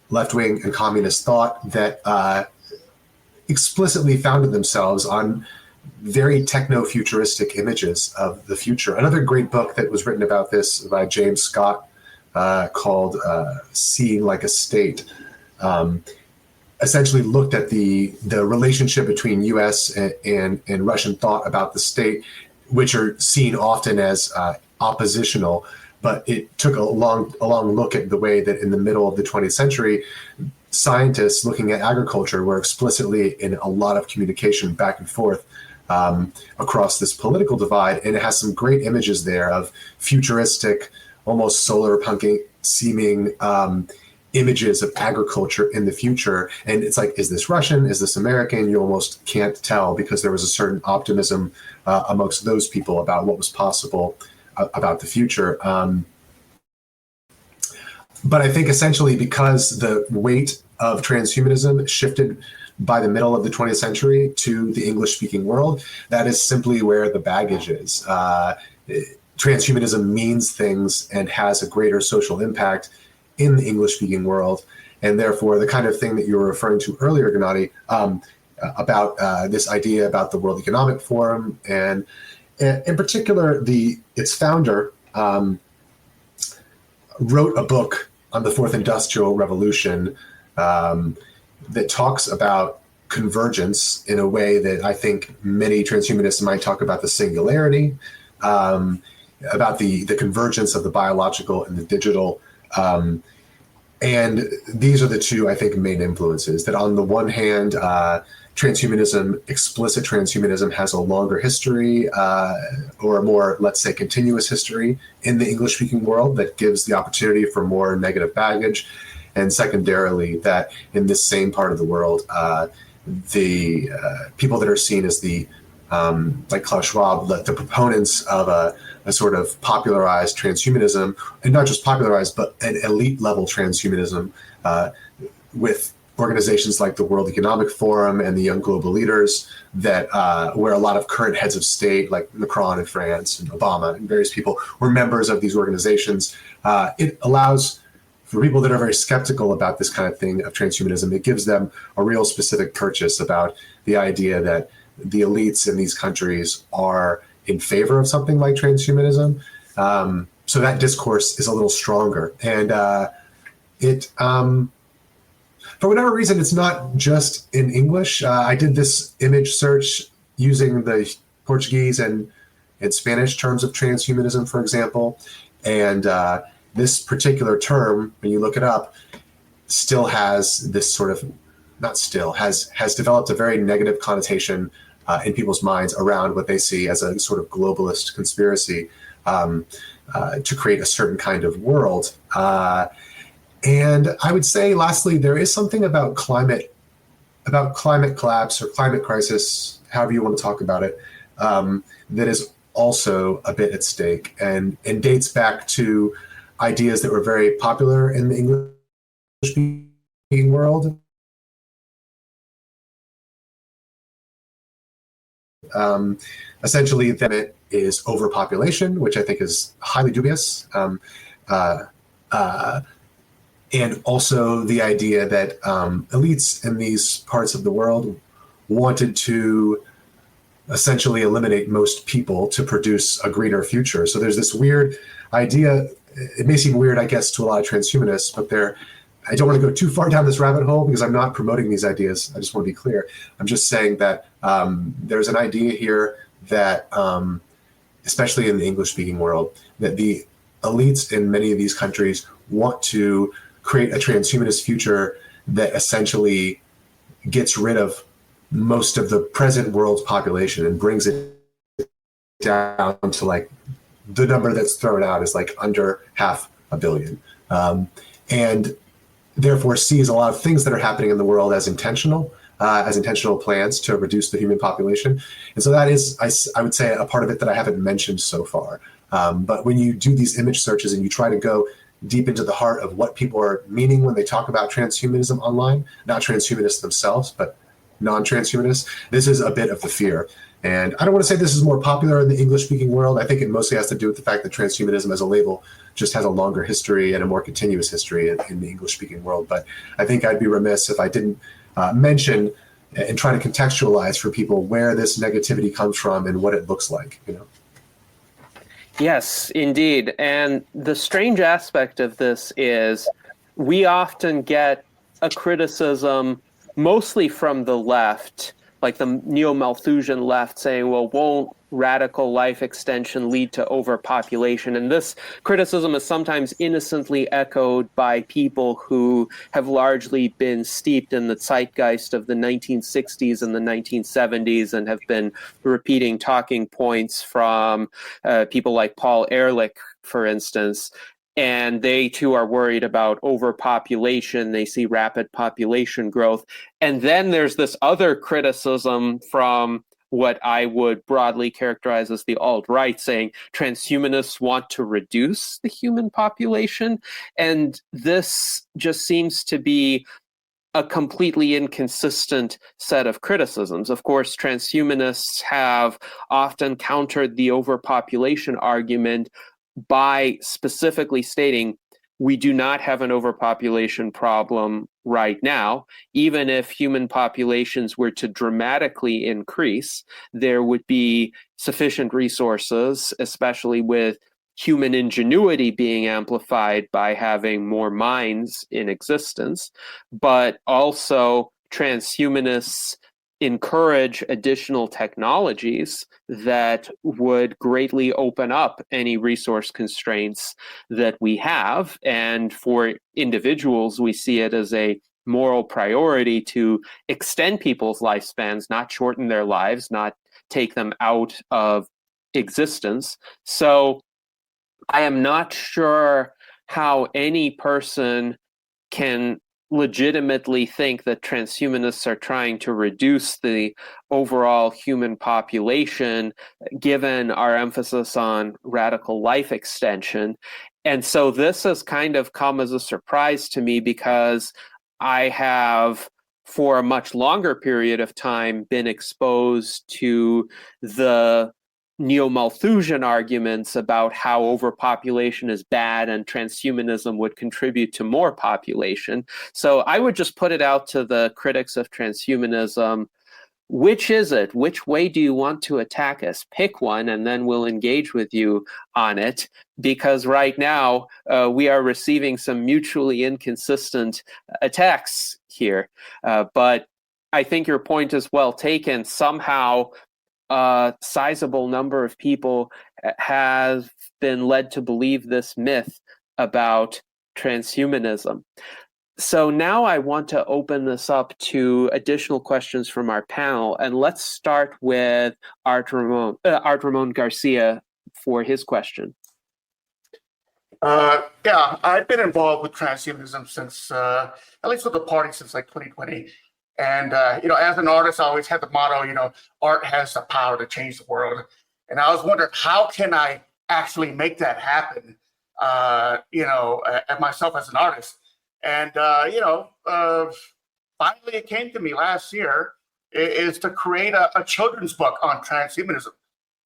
left-wing and communist thought that explicitly founded themselves on very techno-futuristic images of the future. Another great book that was written about this by James Scott called Seeing Like a State essentially looked at the relationship between US and Russian thought about the state, which are seen often as oppositional. But it took a long look at the way that in the middle of the 20th century, scientists looking at agriculture were explicitly in a lot of communication back and forth across this political divide. And it has some great images there of futuristic, almost solar punking seeming images of agriculture in the future. And it's like, is this Russian? Is this American? You almost can't tell because there was a certain optimism amongst those people about what was possible about the future. But I think essentially because the weight of transhumanism shifted by the middle of the 20th century to the English-speaking world, that is simply where the baggage is. Transhumanism means things and has a greater social impact in the English-speaking world. And therefore, the kind of thing that you were referring to earlier, Gennady, about this idea about the World Economic Forum, and in particular, its founder wrote a book on the Fourth Industrial Revolution that talks about convergence in a way that I think many transhumanists might talk about the singularity, about the convergence of the biological and the digital. And these are the two, I think, main influences. That on the one hand, transhumanism, explicit transhumanism, has a longer history, or a more, let's say, continuous history in the English-speaking world that gives the opportunity for more negative baggage. And secondarily, that in this same part of the world, the people that are seen as the, like Klaus Schwab, the proponents of a sort of popularized transhumanism, and not just popularized, but an elite level transhumanism with organizations like the World Economic Forum and the Young Global Leaders, that where a lot of current heads of state, like Macron in France and Obama and various people, were members of these organizations. It allows for people that are very skeptical about this kind of thing of transhumanism, it gives them a real specific purchase about the idea that the elites in these countries are in favor of something like transhumanism. So that discourse is a little stronger. And for whatever reason, it's not just in English. I did this image search using the Portuguese and Spanish terms of transhumanism, for example. And this particular term, when you look it up, still has this sort of, not still, has developed a very negative connotation in people's minds around what they see as a sort of globalist conspiracy to create a certain kind of world. And I would say, lastly, there is something about climate collapse or climate crisis, however you want to talk about it, that is also a bit at stake and dates back to ideas that were very popular in the English-speaking world. Essentially, then it is overpopulation, which I think is highly dubious. And also the idea that elites in these parts of the world wanted to essentially eliminate most people to produce a greener future. So there's this weird idea. It may seem weird, I guess, to a lot of transhumanists, but I don't want to go too far down this rabbit hole because I'm not promoting these ideas. I just want to be clear. I'm just saying that there's an idea here that, especially in the English-speaking world, that the elites in many of these countries want to create a transhumanist future that essentially gets rid of most of the present world's population and brings it down to like the number that's thrown out is like under 500 million. And therefore sees a lot of things that are happening in the world as intentional plans to reduce the human population. And so that is, I would say, a part of it that I haven't mentioned so far. But when you do these image searches and you try to go deep into the heart of what people are meaning when they talk about transhumanism online, not transhumanists themselves, but non-transhumanists, this is a bit of the fear. And I don't want to say this is more popular in the English-speaking world. I think it mostly has to do with the fact that transhumanism as a label just has a longer history and a more continuous history in the English-speaking world. But I think I'd be remiss if I didn't mention and try to contextualize for people where this negativity comes from and what it looks like, you know. Yes, indeed. And the strange aspect of this is we often get a criticism mostly from the left, like the neo-Malthusian left, saying, well, won't radical life extension lead to overpopulation? And this criticism is sometimes innocently echoed by people who have largely been steeped in the zeitgeist of the 1960s and the 1970s and have been repeating talking points from people like Paul Ehrlich, for instance. And they too are worried about overpopulation. They see rapid population growth. And then there's this other criticism from what I would broadly characterize as the alt-right, saying transhumanists want to reduce the human population. And this just seems to be a completely inconsistent set of criticisms. Of course, transhumanists have often countered the overpopulation argument by specifically stating we do not have an overpopulation problem right now. Even if human populations were to dramatically increase, there would be sufficient resources, especially with human ingenuity being amplified by having more minds in existence. But also transhumanists encourage additional technologies that would greatly open up any resource constraints that we have. And for individuals, we see it as a moral priority to extend people's lifespans, not shorten their lives, not take them out of existence. So I am not sure how any person can legitimately think that transhumanists are trying to reduce the overall human population, given our emphasis on radical life extension. And so this has kind of come as a surprise to me because I have, for a much longer period of time, been exposed to the neo-Malthusian arguments about how overpopulation is bad and transhumanism would contribute to more population. So I would just put it out to the critics of transhumanism. Which is it? Which way do you want to attack us? Pick one, and then we'll engage with you on it. Because right now, we are receiving some mutually inconsistent attacks here. But I think your point is well taken. Somehow, a sizable number of people have been led to believe this myth about transhumanism. So now I want to open this up to additional questions from our panel, and let's start with Art Ramon Garcia for his question. Yeah, I've been involved with transhumanism since, at least with the party since like 2020. And, as an artist, I always had the motto, art has the power to change the world. And I was wondering, how can I actually make that happen, at myself as an artist? And, finally it came to me last year. is to create a children's book on transhumanism.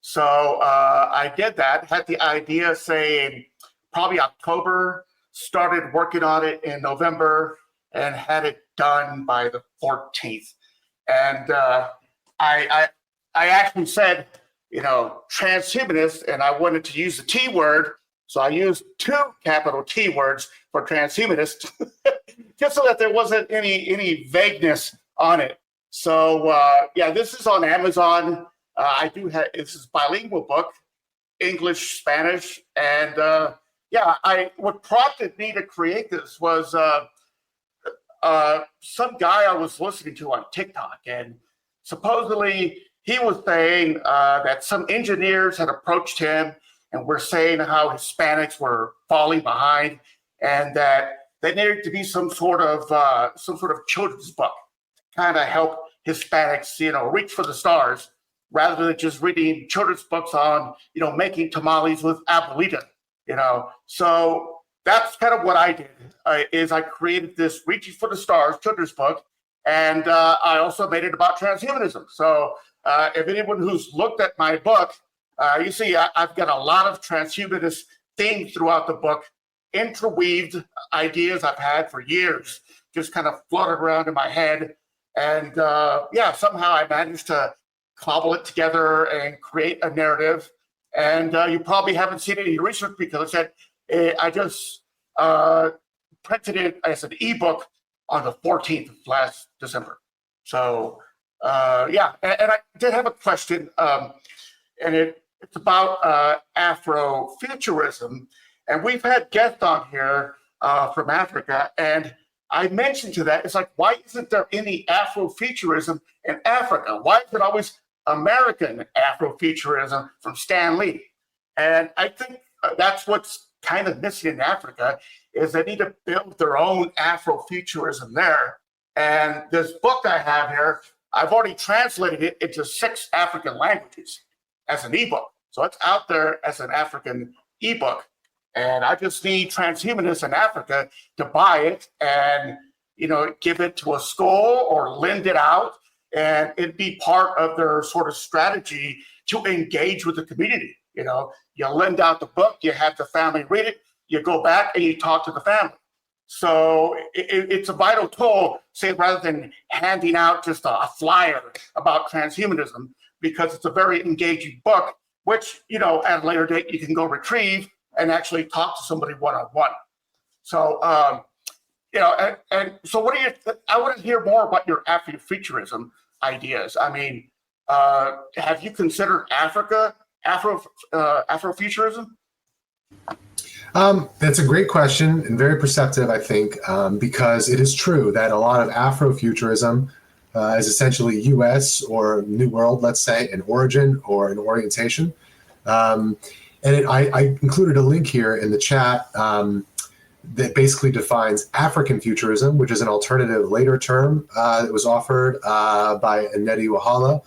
So I did that, had the idea, say, in probably October, started working on it in November, and had it done by the 14th. And I actually said, transhumanist, and I wanted to use the T word, so I used 2 capital T words for transhumanist, just so that there wasn't any vagueness on it. So this is on Amazon. I do have, this is bilingual book, English, Spanish, and what prompted me to create this was some guy I was listening to on TikTok, and supposedly he was saying that some engineers had approached him and were saying how Hispanics were falling behind, and that there needed to be some sort of children's book to kind of help Hispanics, reach for the stars, rather than just reading children's books on, making tamales with abuelita, So that's kind of what I did, is I created this Reaching for the Stars children's book, and I also made it about transhumanism. So if anyone who's looked at my book, you see I've got a lot of transhumanist themes throughout the book, interweaved ideas I've had for years, just kind of floated around in my head. And somehow I managed to cobble it together and create a narrative. And you probably haven't seen any research because I just printed it as an ebook on the 14th of last December. So and I did have a question, and it's about Afrofuturism. And we've had guests on here from Africa, and I mentioned to that, it's like, why isn't there any Afrofuturism in Africa? Why is it always American Afrofuturism from Stan Lee? And I think that's what's kind of missing in Africa, is they need to build their own Afrofuturism there. And this book I have here, I've already translated it into 6 African languages as an ebook. So it's out there as an African ebook. And I just need transhumanists in Africa to buy it and, give it to a school or lend it out. And it'd be part of their sort of strategy to engage with the community. You lend out the book, you have the family read it, you go back and you talk to the family. So it's a vital tool, say, rather than handing out just a flyer about transhumanism, because it's a very engaging book, which, at a later date, you can go retrieve and actually talk to somebody one-on-one. So, and so I want to hear more about your Afrofuturism ideas. I mean, have you considered Afrofuturism? That's a great question and very perceptive, I think, because it is true that a lot of Afrofuturism is essentially US or New World, let's say, an origin or an orientation. And I included a link here in the chat that basically defines African futurism, which is an alternative later term that was offered by Nnedi Wahala.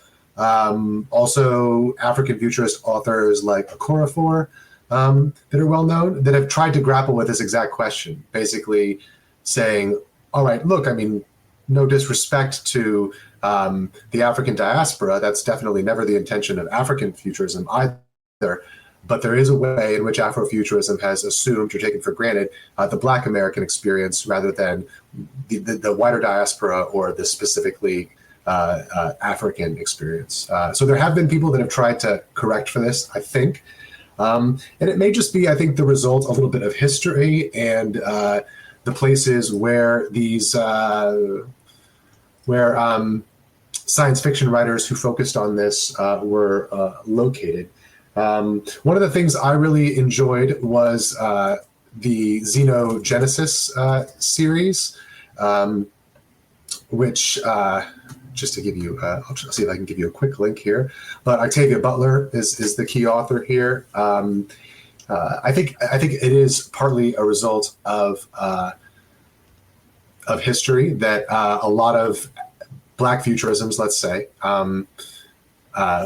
Also, African futurist authors like Okorafor that are well known, that have tried to grapple with this exact question, basically saying, all right, look, I mean, no disrespect to the African diaspora. That's definitely never the intention of African futurism either. But there is a way in which Afrofuturism has assumed or taken for granted the Black American experience rather than the wider diaspora or the specifically African experience. So there have been people that have tried to correct for this, I think. And it may just be, I think, the result a little bit of history and the places where these science fiction writers who focused on this were located. One of the things I really enjoyed was the Xenogenesis series, which, just to give you, I'll see if I can give you a quick link here. But Octavia Butler is the key author here. I think it is partly a result of history that a lot of Black futurisms, let's say,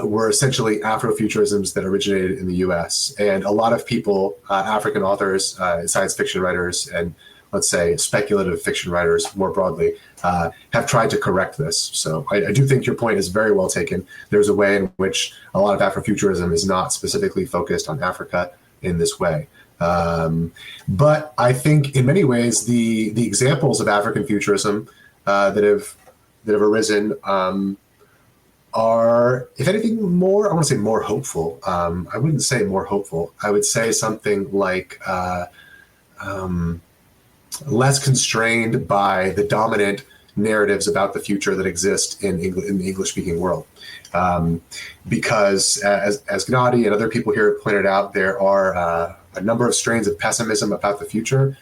were essentially Afrofuturisms that originated in the U.S. And a lot of people, African authors, science fiction writers, and let's say, speculative fiction writers more broadly, have tried to correct this. So I do think your point is very well taken. There's a way in which a lot of Afrofuturism is not specifically focused on Africa in this way. But I think in many ways the examples of African futurism that have arisen are, if anything, more, I want to say more hopeful. I wouldn't say more hopeful. I would say something like less constrained by the dominant narratives about the future that exist in the English-speaking world. Because as Gnadi and other people here have pointed out, there are a number of strains of pessimism about the future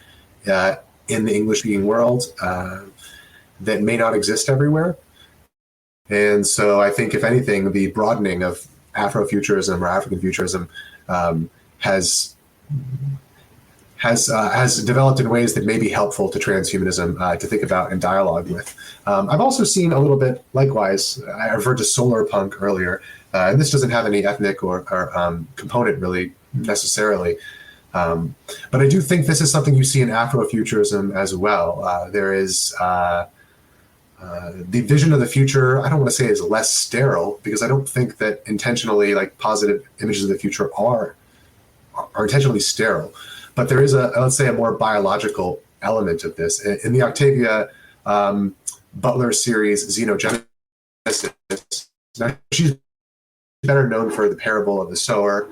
in the English-speaking world that may not exist everywhere. And so I think, if anything, the broadening of Afrofuturism or African futurism has developed in ways that may be helpful to transhumanism to think about and dialogue with. I've also seen a little bit, likewise, I referred to solar punk earlier, and this doesn't have any ethnic or component really necessarily. But I do think this is something you see in Afrofuturism as well. There is the vision of the future, I don't want to say is less sterile, because I don't think that intentionally, like, positive images of the future are intentionally sterile. But there is let's say, a more biological element of this. In the Octavia Butler series, Xenogenesis, she's better known for The Parable of the Sower,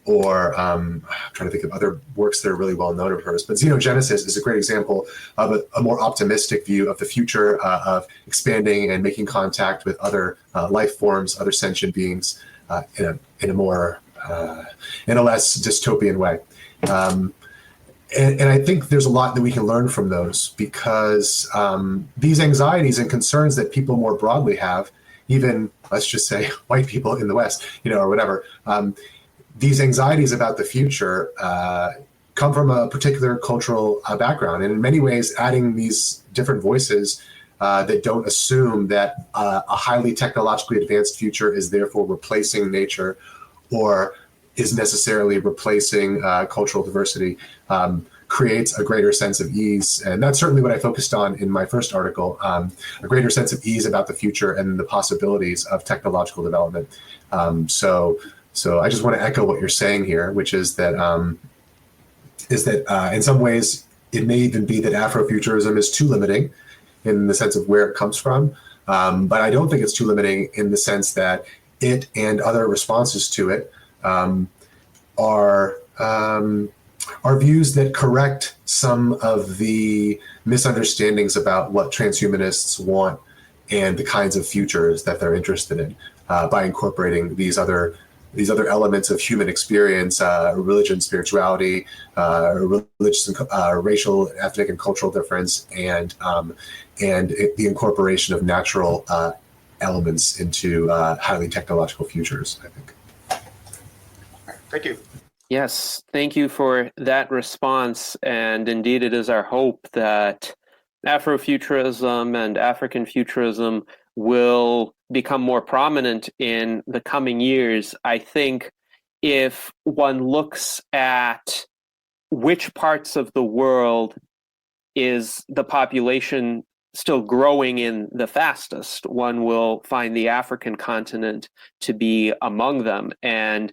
or I'm trying to think of other works that are really well known of hers. But Xenogenesis is a great example of a more optimistic view of the future, of expanding and making contact with other life forms, other sentient beings, in a less dystopian way. And I think there's a lot that we can learn from those, because these anxieties and concerns that people more broadly have, even, let's just say, white people in the West, or whatever, these anxieties about the future come from a particular cultural background. And in many ways, adding these different voices that don't assume that a highly technologically advanced future is therefore replacing nature or is necessarily replacing cultural diversity, creates a greater sense of ease. And that's certainly what I focused on in my first article, a greater sense of ease about the future and the possibilities of technological development. So I just want to echo what you're saying here, which is that in some ways it may even be that Afrofuturism is too limiting in the sense of where it comes from, but I don't think it's too limiting in the sense that it and other responses to it are views that correct some of the misunderstandings about what transhumanists want and the kinds of futures that they're interested in by incorporating these other elements of human experience, religion, spirituality, religious, racial, ethnic, and cultural difference, and the incorporation of natural elements into highly technological futures, I think. Thank you. Yes, thank you for that response. And indeed, it is our hope that Afrofuturism and African futurism will become more prominent in the coming years. I think if one looks at which parts of the world is the population still growing in the fastest, one will find the African continent to be among them. And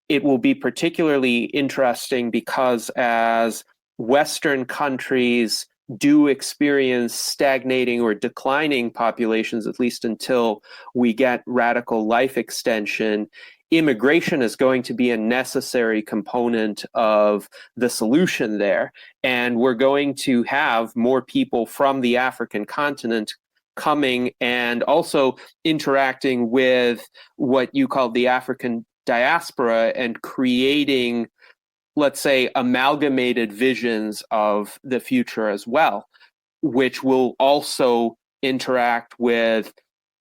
it will be particularly interesting because as Western countries do experience stagnating or declining populations, at least until we get radical life extension, immigration is going to be a necessary component of the solution there. And we're going to have more people from the African continent coming and also interacting with what you call the African diaspora and creating, let's say, amalgamated visions of the future as well, which will also interact with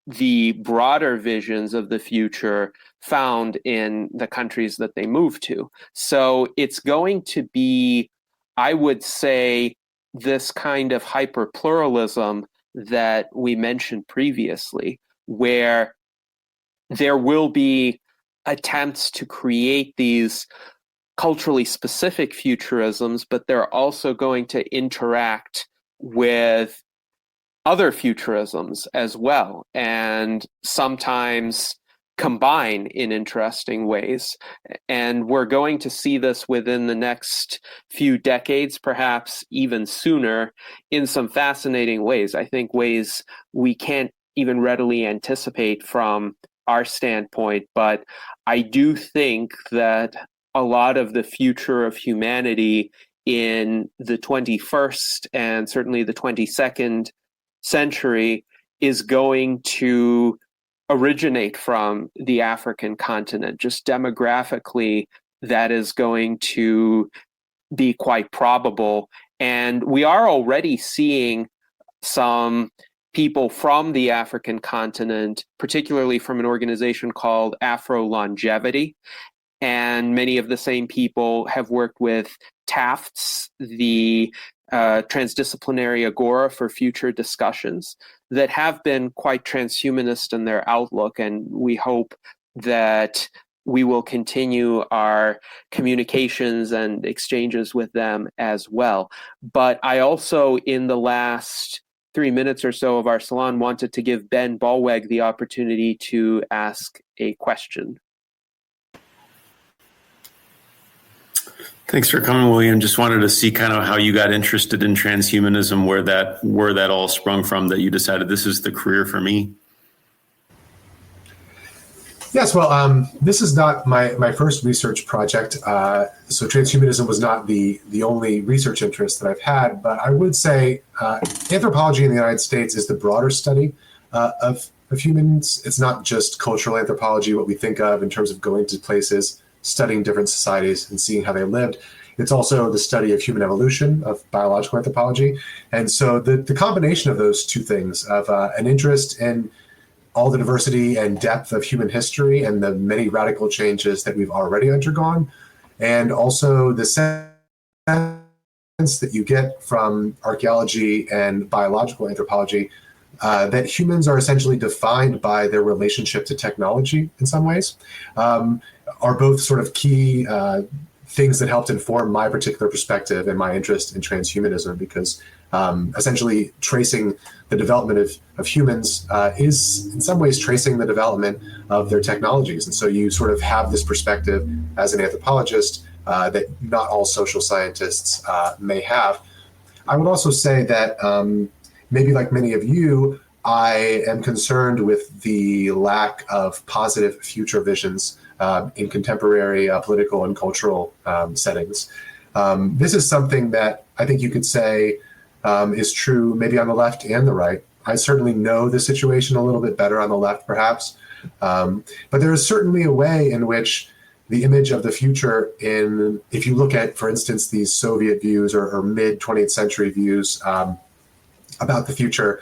the broader visions of the future found in the countries that they move to. So it's going to be, I would say, this kind of hyper-pluralism that we mentioned previously, where there will be attempts to create these culturally specific futurisms, but they're also going to interact with other futurisms as well, and sometimes combine in interesting ways. And we're going to see this within the next few decades, perhaps even sooner, in some fascinating ways. I think ways we can't even readily anticipate from our standpoint, but I do think that a lot of the future of humanity in the 21st and certainly the 22nd century is going to originate from the African continent. Just demographically, that is going to be quite probable. And we are already seeing some people from the African continent, particularly from an organization called Afro Longevity. And many of the same people have worked with TAFTS, the Transdisciplinary Agora for Future Discussions, that have been quite transhumanist in their outlook. And we hope that we will continue our communications and exchanges with them as well. But I also, in the last 3 minutes or so of our salon, wanted to give Ben Ballweg the opportunity to ask a question. Thanks for coming, William. Just wanted to see kind of how you got interested in transhumanism, where that all sprung from, that you decided this is the career for me. Yes, well, this is not my first research project. So transhumanism was not the only research interest that I've had, but I would say anthropology in the United States is the broader study of humans. It's not just cultural anthropology, what we think of in terms of going to places, studying different societies and seeing how they lived. It's also the study of human evolution, of biological anthropology. And so the combination of those two things, of an interest in all the diversity and depth of human history and the many radical changes that we've already undergone, and also the sense that you get from archaeology and biological anthropology, that humans are essentially defined by their relationship to technology in some ways, are both sort of key things that helped inform my particular perspective and my interest in transhumanism, because essentially tracing the development of humans is in some ways tracing the development of their technologies. And so you sort of have this perspective as an anthropologist that not all social scientists may have. I would also say that maybe like many of you, I am concerned with the lack of positive future visions in contemporary political and cultural settings. This is something that I think you could say is true maybe on the left and the right. I certainly know the situation a little bit better on the left, perhaps. But there is certainly a way in which the image of the future if you look at, for instance, these Soviet views or mid-20th century views about the future,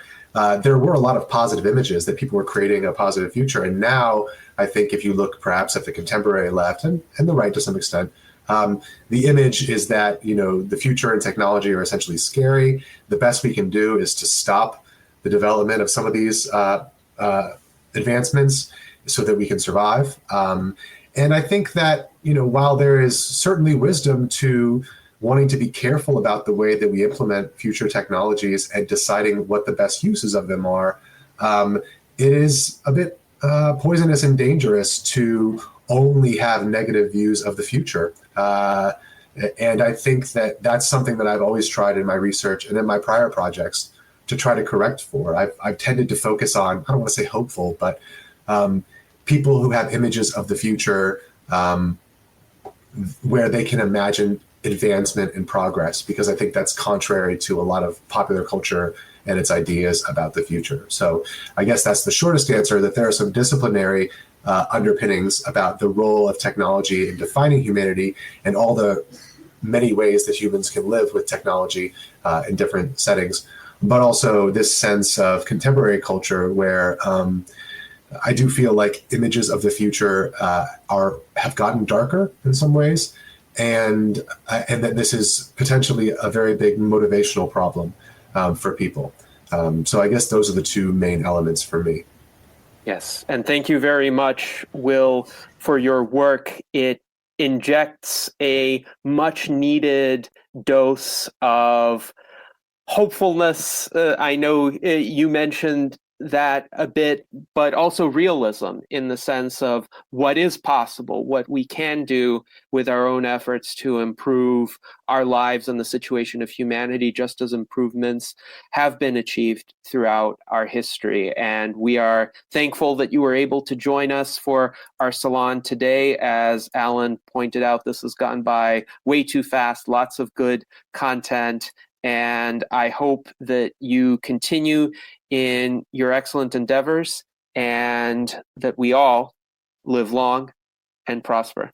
there were a lot of positive images that people were creating a positive future. And now I think if you look perhaps at the contemporary left and the right to some extent, the image is that, the future and technology are essentially scary. The best we can do is to stop the development of some of these advancements so that we can survive. And I think that, while there is certainly wisdom to wanting to be careful about the way that we implement future technologies and deciding what the best uses of them are, it is a bit poisonous and dangerous to only have negative views of the future. And I think that that's something that I've always tried in my research and in my prior projects to try to correct for. I've tended to focus on, I don't want to say hopeful, but people who have images of the future where they can imagine advancement and progress, because I think that's contrary to a lot of popular culture and its ideas about the future. So I guess that's the shortest answer, that there are some disciplinary underpinnings about the role of technology in defining humanity and all the many ways that humans can live with technology in different settings, but also this sense of contemporary culture where I do feel like images of the future have gotten darker in some ways, and that this is potentially a very big motivational problem for people. So I guess those are the two main elements for me. Yes, and thank you very much, Will, for your work. It injects a much needed dose of hopefulness. I know you mentioned that a bit, but also realism in the sense of what is possible, what we can do with our own efforts to improve our lives and the situation of humanity, just as improvements have been achieved throughout our history. And we are thankful that you were able to join us for our salon today. As Alan pointed out, this has gone by way too fast, lots of good content. And I hope that you continue in your excellent endeavors and that we all live long and prosper.